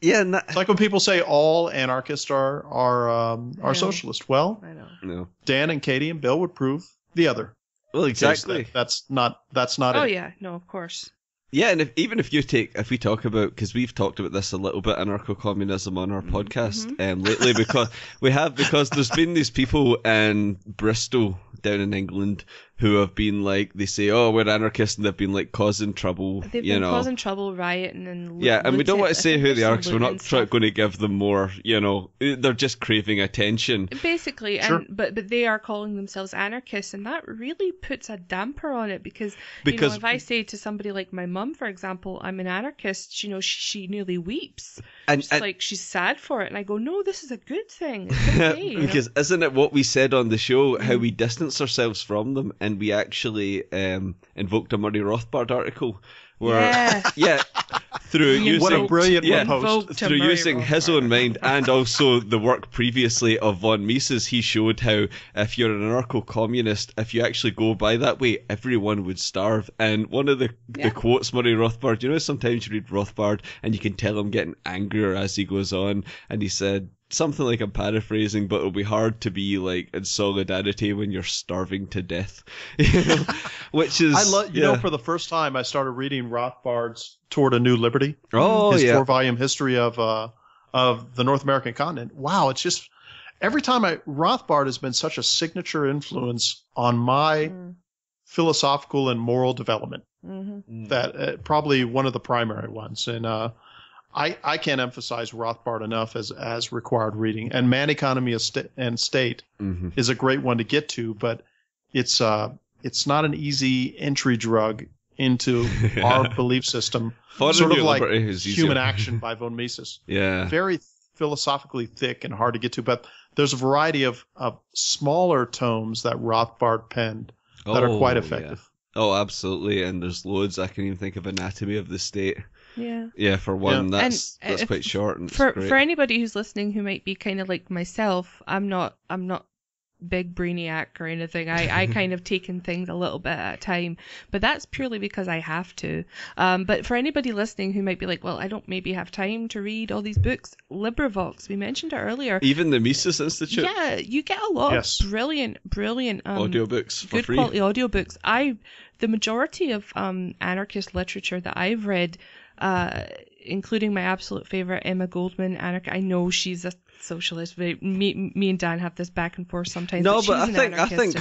Yeah, it's like when people say all anarchists are socialist. Well, I know. No. Dan and Caity and Bill would prove the other. Well, exactly. That's not it. Oh yeah, no, of course. Yeah, and if we talk about, because we've talked about this a little bit, anarcho-communism on our podcast lately, because there's been these people in Bristol down in England who have been like, they say, oh, we're anarchists, and they've been like causing trouble. They've been causing trouble, rioting, and and we don't want to say who they are because we're not going to give them more. They're just craving attention. Basically, sure. but they are calling themselves anarchists, and that really puts a damper on it because if I say to somebody like my mum, for example, I'm an anarchist, she nearly weeps. And she's sad for it, and I go, no, this is a good thing. It's okay, because isn't it what we said on the show, how we distance ourselves from them, and we actually invoked a Murray Rothbard article where through using what a brilliant post. Through using his own mind and also the work previously of von Mises, he showed how if you're an anarcho-communist, if you actually go by that way, everyone would starve. And one of the quotes, Murray Rothbard, sometimes you read Rothbard and you can tell him getting angrier as he goes on, and he said something like, I'm paraphrasing, but it'll be hard to be like in solidarity when you're starving to death. Which is for the first time I started reading Rothbard's Toward a New Liberty. Oh, his 4-volume history of the North American continent. Wow, it's just every time Rothbard has been such a signature influence on my philosophical and moral development. That probably one of the primary ones. And I can't emphasize Rothbard enough as required reading. And Man, Economy and State is a great one to get to, but it's not an easy entry drug into our belief system. Sort of like Human Action by von Mises. Yeah. Very philosophically thick and hard to get to, but there's a variety of smaller tomes that Rothbard penned that are quite effective. Yeah. Oh, absolutely. And there's loads. I can even think of Anatomy of the State. Yeah. Yeah, for one, that's quite short and for anybody who's listening who might be kind of like myself, I'm not big brainiac or anything. I kind of taken things a little bit at a time, but that's purely because I have to. But for anybody listening who might be like, well, I don't maybe have time to read all these books, LibriVox, we mentioned it earlier. Even the Mises Institute. Yeah, you get a lot of brilliant audiobooks for good free. Quality audiobooks. The majority of anarchist literature that I've read including my absolute favorite, Emma Goldman, I know she's a socialist. But me and Dan have this back and forth sometimes. No, but I think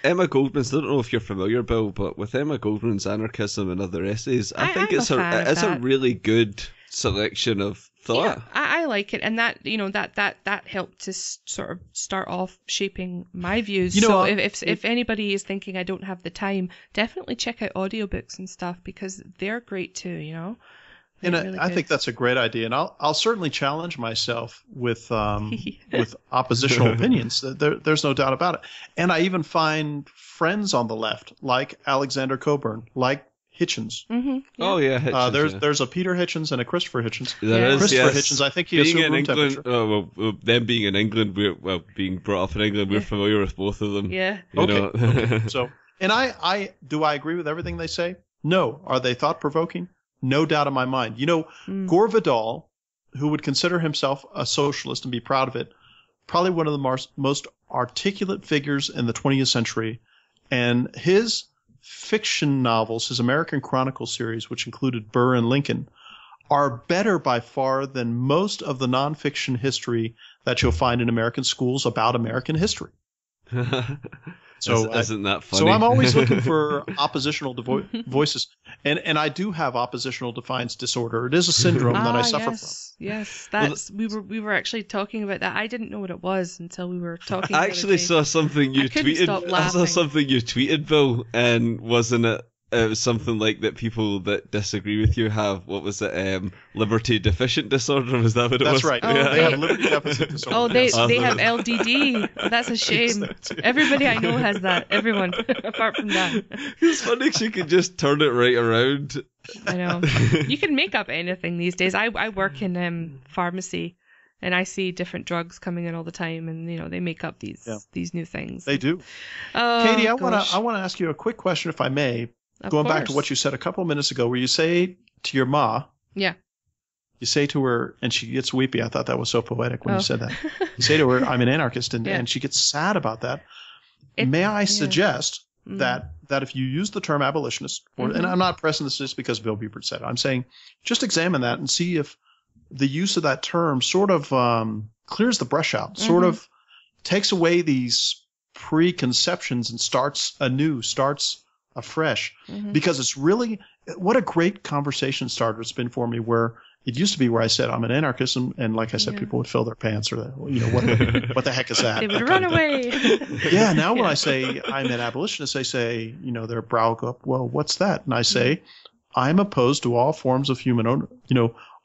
Emma Goldman's. I don't know if you're familiar, Bill, but with Emma Goldman's Anarchism and other essays, I think it's a really good selection of thought. Yeah, I like it, and that that helped to sort of start off shaping my views. So if anybody is thinking I don't have the time, definitely check out audiobooks and stuff, because they're great too. And really I think that's a great idea, and I'll certainly challenge myself with oppositional opinions. There's no doubt about it. And I even find friends on the left, like Alexander Cockburn, like Hitchens. Mm-hmm, yeah. Oh yeah, Hitchens, there's a Peter Hitchens and a Christopher Hitchens. Christopher Hitchens, I think he assumed room temperature. Them being in England, being brought up in England, we're familiar with both of them. Yeah. Okay. So, and I agree with everything they say? No. Are they thought provoking? No doubt in my mind. Gore Vidal, who would consider himself a socialist and be proud of it, probably one of the most articulate figures in the 20th century, and his fiction novels, his American Chronicle series, which included Burr and Lincoln, are better by far than most of the nonfiction history that you'll find in American schools about American history. So isn't that funny? So I'm always looking for oppositional voices, and I do have oppositional defiance disorder. It is a syndrome that I suffer from. Yes, we were actually talking about that. I didn't know what it was until we were talking. I actually saw something you tweeted. I saw something you tweeted, Bill, and wasn't it? It was something like that people that disagree with you have, what was it, liberty deficient disorder? Was that what it was? That's right. Oh, they have liberty deficit disorder. Oh, they have LDD. That's a shame. Everybody I know has that. Everyone, apart from that. It's funny because you can just turn it right around. I know. You can make up anything these days. I work in pharmacy, and I see different drugs coming in all the time, and they make up these new things. They do. Oh, Katie, I want to ask you a quick question, if I may. Going back to what you said a couple of minutes ago, where you say to your ma, yeah, you say to her, and she gets weepy. I thought that was so poetic when you said that. You say to her, "I'm an anarchist," and she gets sad about that. May I suggest that if you use the term abolitionist, and I'm not pressing this just because Bill Buppert said it, I'm saying just examine that and see if the use of that term sort of clears the brush out, sort of takes away these preconceptions and starts afresh, because it's really what a great conversation starter it's been for me, where it used to be where I said I'm an anarchist, and like I said, people would fill their pants, or what the heck is that? They would run away. Yeah, now when I say I'm an abolitionist, they say, their brow go up, well, what's that? And I say, I'm opposed to all forms of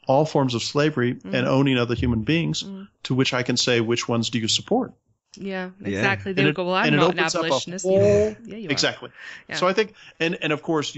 all forms of slavery and owning other human beings, to which I can say, which ones do you support? Yeah, exactly. They would go, well, I'm not an abolitionist. Yeah, you are. Exactly. Yeah. So I think, and of course,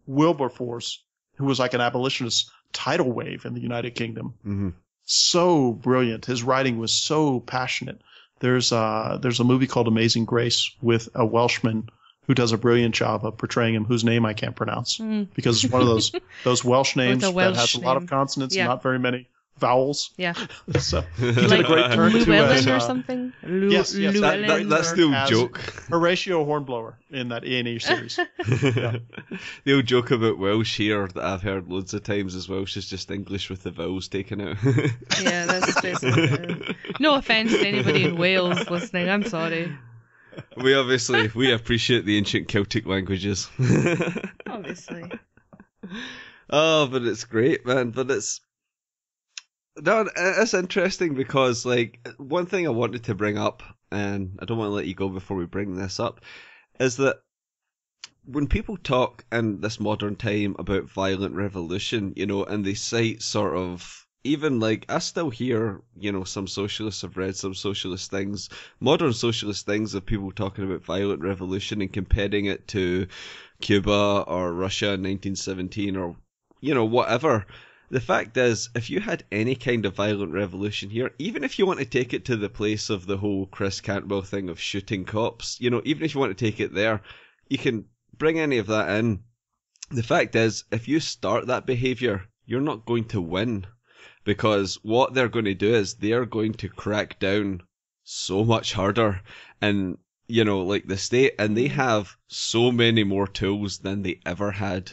Wilberforce, who was like an abolitionist tidal wave in the United Kingdom, so brilliant. His writing was so passionate. There's a movie called Amazing Grace with a Welshman who does a brilliant job of portraying him, whose name I can't pronounce, because it's one of those Welsh names that has a lot of consonants and not very many vowels. Yeah. So he did a great turn to Llewellyn or something. Yes. That's the old joke. Horatio Hornblower in that A&E series. Yeah. The old joke about Welsh here that I've heard loads of times is Welsh is just English with the vowels taken out. Yeah, that's basically it. No offence to anybody in Wales listening. I'm sorry. We appreciate the ancient Celtic languages. Obviously. Oh, but it's great, man. But it's interesting because, one thing I wanted to bring up, and I don't want to let you go before we bring this up, is that when people talk in this modern time about violent revolution, and they cite sort of, even I still hear, some socialists have read some socialist things, modern socialist things of people talking about violent revolution and comparing it to Cuba or Russia in 1917 or, whatever. The fact is, if you had any kind of violent revolution here, even if you want to take it to the place of the whole Chris Cantwell thing of shooting cops, even if you want to take it there, you can bring any of that in. The fact is, if you start that behaviour, you're not going to win, because what they're going to do is they're going to crack down so much harder, and the state, and they have so many more tools than they ever had.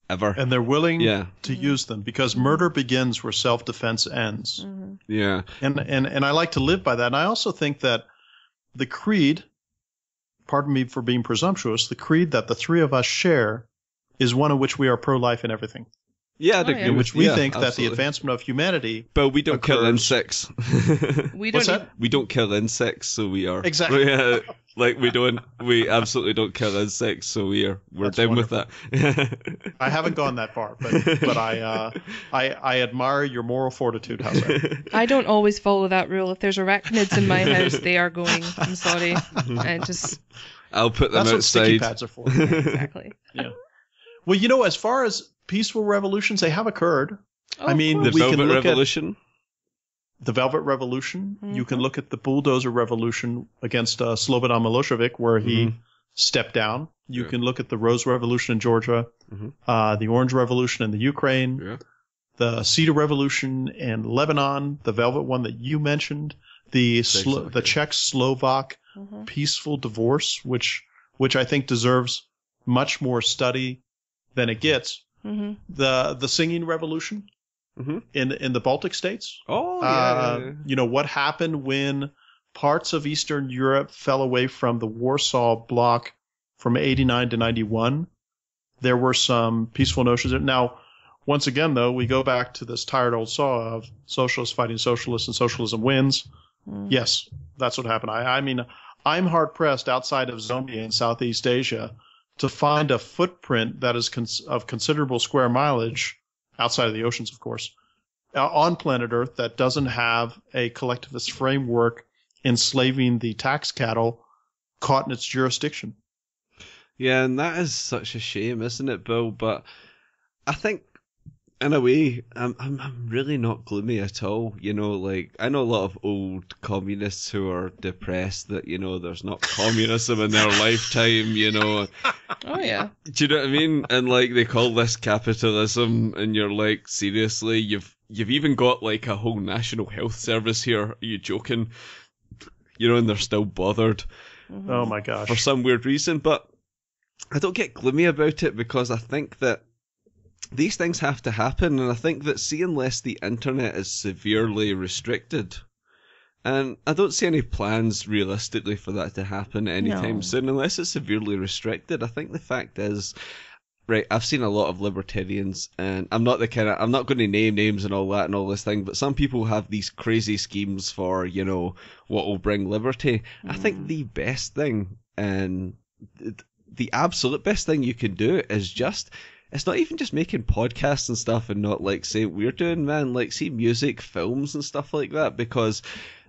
ever. And they're willing to use them because murder begins where self-defense ends. Mm-hmm. Yeah. And I like to live by that. And I also think that the creed, pardon me for being presumptuous, the creed that the three of us share is one in which we are pro-life in everything. Yeah, in which we think that the advancement of humanity. But we don't kill insects. What's that? We don't kill insects, so we are. Exactly. Yeah, like we absolutely don't kill insects, so we're That's down wonderful. with that. I haven't gone that far, but I admire your moral fortitude. How's that? I don't always follow that rule. If there's arachnids in my house, they are going. I'm sorry. I'll put them outside. That's what sticky outside. pads are for. Yeah, exactly. Yeah. Well, as far as peaceful revolutions, they have occurred. Oh, I mean, The we can Velvet look Revolution. at the Velvet Revolution. Mm-hmm. You can look at the Bulldozer Revolution against Slobodan Milosevic, where he stepped down. You can look at the Rose Revolution in Georgia, the Orange Revolution in the Ukraine, the Cedar Revolution in Lebanon, the Velvet one that you mentioned, the Czech-Slovak peaceful divorce, which I think deserves much more study than it gets. Mm-hmm. The Singing Revolution in the Baltic states. Oh, yeah. What happened when parts of Eastern Europe fell away from the Warsaw Bloc from 89 to 91. There were some peaceful notions. Now, once again, though, we go back to this tired old saw of socialists fighting socialists and socialism wins. Yes, that's what happened. I mean, I'm hard-pressed outside of Zambia in Southeast Asia to find a footprint that is of considerable square mileage, outside of the oceans, of course, on planet Earth that doesn't have a collectivist framework enslaving the tax cattle caught in its jurisdiction. Yeah, and that is such a shame, isn't it, Bill? But I think, in a way, I'm really not gloomy at all. I know a lot of old communists who are depressed that, there's not communism in their lifetime, Oh, yeah. Do you know what I mean? And, they call this capitalism, and you're like, seriously, you've even got, a whole national health service here. Are you joking? And they're still bothered. Oh, my gosh. For some weird reason, but I don't get gloomy about it because I think that these things have to happen, and I think that unless the internet is severely restricted, and I don't see any plans realistically for that to happen anytime soon, unless it's severely restricted. I think the fact is, right, I've seen a lot of libertarians, and I'm not going to name names and all that and all this thing, but some people have these crazy schemes for, what will bring liberty. I think the best thing, and the absolute best thing you can do is it's not even just making podcasts and stuff and not say what we're doing, man. See music, films and stuff like that, because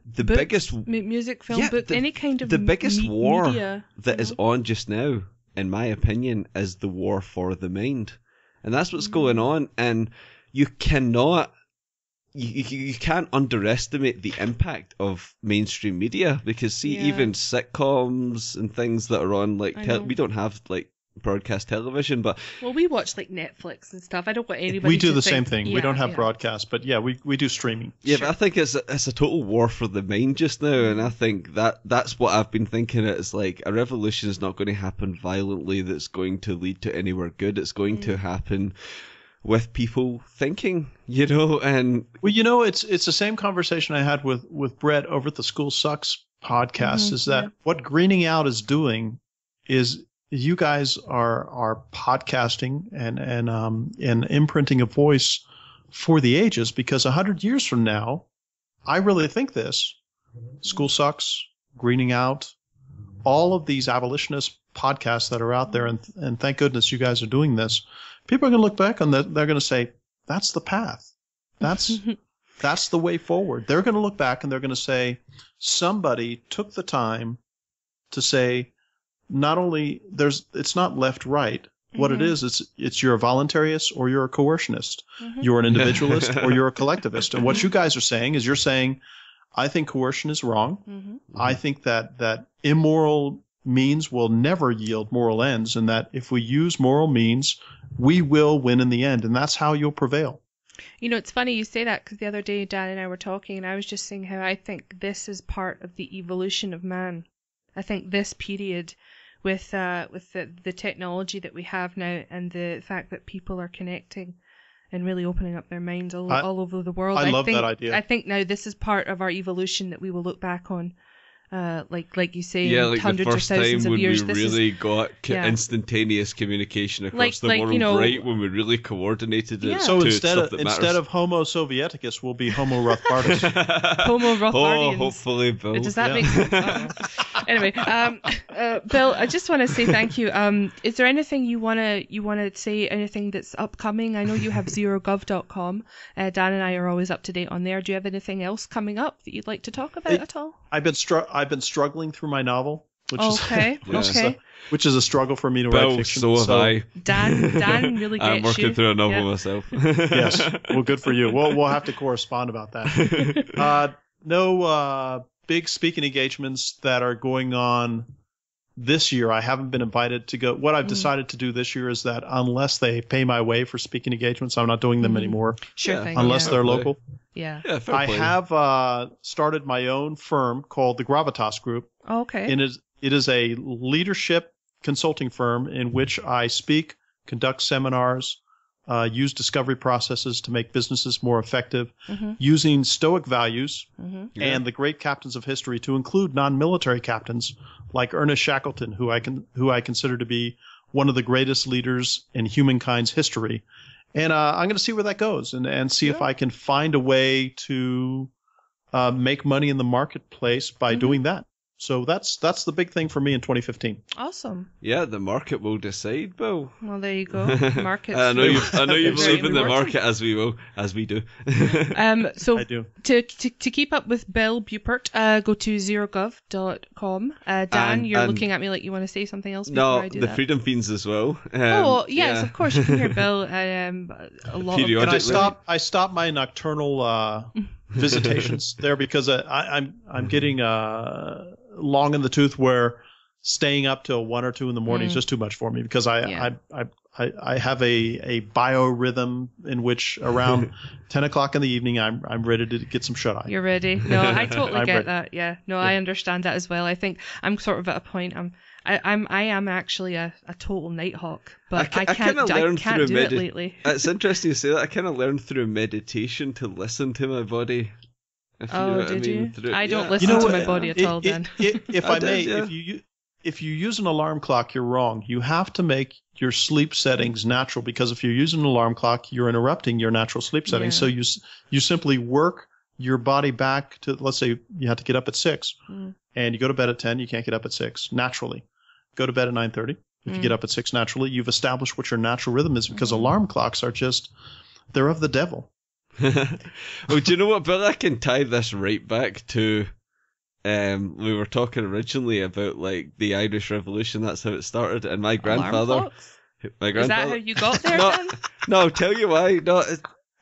the Books, biggest music, film, book, any kind of the biggest war media, that is on just now, in my opinion, is the war for the mind, and that's what's going on. And you cannot. You can't underestimate the impact of mainstream media because even sitcoms and things that are on we don't have broadcast television, but we watch Netflix and stuff. I don't want anybody. We do to the think, same thing. We don't have broadcast, but we do streaming. Yeah, but I think it's a total war for the mind just now, and I think that's what I've been thinking. It's a revolution is not going to happen violently. That's going to lead to anywhere good. It's going to happen with people thinking, and it's the same conversation I had with Brett over at the School Sucks podcast. Is that what Greening Out is doing? Is you guys are podcasting and imprinting a voice for the ages, because 100 years from now, I really think this School Sucks, Greening Out, all of these abolitionist podcasts that are out there, and thank goodness you guys are doing this. People are going to look back on that. They're going to say, that's the path. That's the way forward. They're going to look back and they're going to say, somebody took the time to say, not only it's not left, right. What it is, it's you're a voluntarist or you're a coercionist. You're an individualist or you're a collectivist. And what you guys are saying is you're saying, I think coercion is wrong. I think that immoral means will never yield moral ends, and that if we use moral means, we will win in the end, and that's how you'll prevail. It's funny you say that, because the other day Dan and I were talking, and I was just saying how I think this is part of the evolution of man. I think this period with the technology that we have now, and the fact that people are connecting and really opening up their minds all over the world. I love that idea. I think now this is part of our evolution that we will look back on. Like you say, like hundreds the or first time thousands of when years. we really got instantaneous communication across the world, right? When we really coordinated it. So to instead stuff that matters. of Homo Sovieticus, we'll be Homo Rothbardus. Homo Rothbardians. Oh, hopefully, Bill. Does that make sense? Anyway, Bill, I just want to say thank you. Is there anything you wanna say? Anything that's upcoming? I know you have zerogov.com. Dan and I are always up to date on there. Do you have anything else coming up that you'd like to talk about at all? I've been struggling through my novel, which is a struggle for me to write fiction. So have I. Dan really gets you. I'm working through a novel myself. Yes, well, good for you. We'll have to correspond about that. No big speaking engagements that are going on this year. I haven't been invited to go. What I've decided to do this year is that unless they pay my way for speaking engagements, I'm not doing them anymore. Sure thing. Unless they're local. Yeah. I have started my own firm called the Gravitas Group. Oh, okay. And it is a leadership consulting firm in which I speak, conduct seminars, use discovery processes to make businesses more effective, using Stoic values and the great captains of history to include non-military captains like Ernest Shackleton, who I consider to be one of the greatest leaders in humankind's history. And I'm going to see where that goes and see if I can find a way to make money in the marketplace by doing that. So that's the big thing for me in 2015. Awesome. Yeah, the market will decide, Bill. Well, there you go. Markets. I know you believe in the market as we do. So I do. To keep up with Bill Buppert, go to zerogov.com. Dan, you're looking at me like you want to say something else before I do that. The Freedom Fiends as well. Yes, of course you can hear Bill. A lot of. I stop my nocturnal visitations there because I'm getting long in the tooth where staying up till 1 or 2 in the morning is just too much for me because I have a biorhythm in which around 10 o'clock in the evening I'm ready to get some shut eye. You're ready. No, I totally get that. Yeah. No, I understand that as well. I think I'm sort of at a point. I am actually a total nighthawk, but I can't do it lately. It's interesting you say that. I kind of learned through meditation to listen to my body. Did you? I don't listen to my body at all. Then, if you use an alarm clock, you're wrong. You have to make your sleep settings natural because if you're using an alarm clock, you're interrupting your natural sleep settings. So you simply work your body back to, let's say you have to get up at 6 and you go to bed at 10, you can't get up at 6 naturally. Go to bed at 9:30. If you get up at 6 naturally, you've established what your natural rhythm is because alarm clocks are they're of the devil. Well, do you know what, Bill? I can tie this right back to we were talking originally about like the Irish Revolution. That's how it started, and my grandfather. Is that how you got there? No, I'll tell you why. No,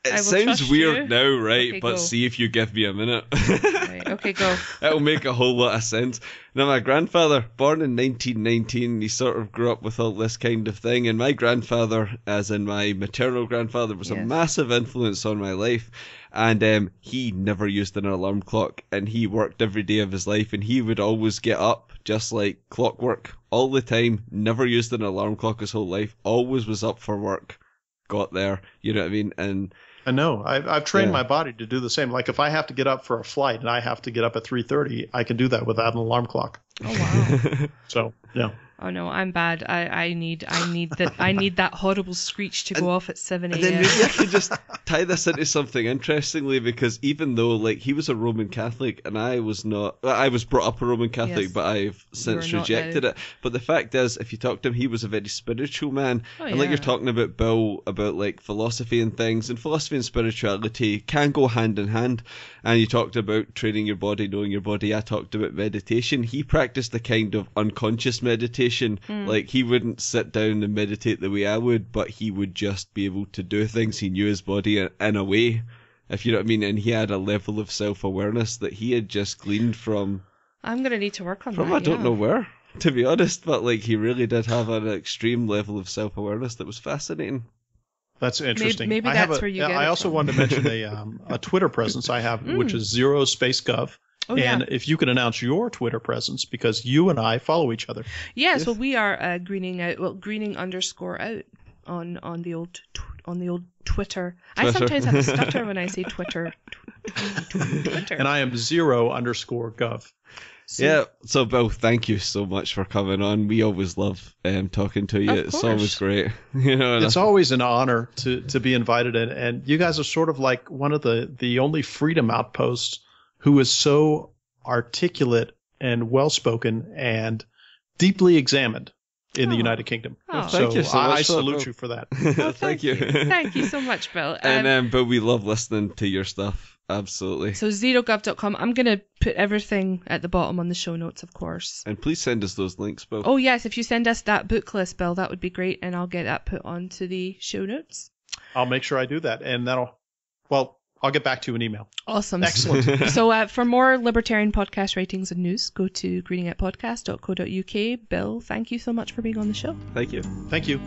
it sounds weird you. now, right? Okay, but go. See if you give me a minute. Right, okay, go. It'll make a whole lot of sense. Now, my grandfather, born in 1919, he sort of grew up with all this kind of thing. And my grandfather, as in my maternal grandfather, was a massive influence on my life. And he never used an alarm clock. And he worked every day of his life. And he would always get up just like clockwork all the time. Never used an alarm clock his whole life. Always was up for work. Got there. You know what I mean? And I know. I've trained my body to do the same. Like if I have to get up for a flight and I have to get up at 3:30, I can do that without an alarm clock. Oh wow. So yeah. Oh no, I'm bad. I need that horrible screech to go off at 7 a.m. And then maybe I could just tie this into something interestingly, because even though like he was a Roman Catholic and I was not, I was brought up a Roman Catholic, but I've since rejected it. But the fact is, if you talk to him, he was a very spiritual man. And like you're talking about Bill, about like philosophy and things, and philosophy and spirituality can go hand in hand. And you talked about training your body, knowing your body. I talked about meditation. He practiced the kind of unconscious meditation. Like he wouldn't sit down and meditate the way I would, but he would just be able to do things. He knew his body in a way, if you know what I mean. And he had a level of self-awareness that he had just gleaned from. I'm gonna need to work on that. I don't know where, to be honest, but like he really did have an extreme level of self-awareness that was fascinating. That's interesting. Maybe that's where you get it I also from. wanted to mention a Twitter presence I have, which is 0 space gov. And if you can announce your Twitter presence, because you and I follow each other. Yes, well, we are greening _out on the old Twitter. I sometimes have a stutter when I say Twitter. Twitter. And I am 0_gov. So Bill, thank you so much for coming on. We always love talking to you. It's always great. It's always an honor to be invited in, and you guys are sort of like one of the only freedom outposts who is so articulate and well-spoken and deeply examined in the United Kingdom. Thank you so much. I salute you for that. Thank you. Thank you so much, Bill. But we love listening to your stuff. Absolutely. So 0gov.com. I'm going to put everything at the bottom on the show notes, of course. And please send us those links, Bill. Oh, yes. If you send us that book list, Bill, that would be great. And I'll get that put onto the show notes. I'll make sure I do that. And I'll get back to you in email. Awesome. Excellent. So for more libertarian podcast ratings and news, go to greeningoutpodcast.co.uk. Bill, thank you so much for being on the show. Thank you. Thank you.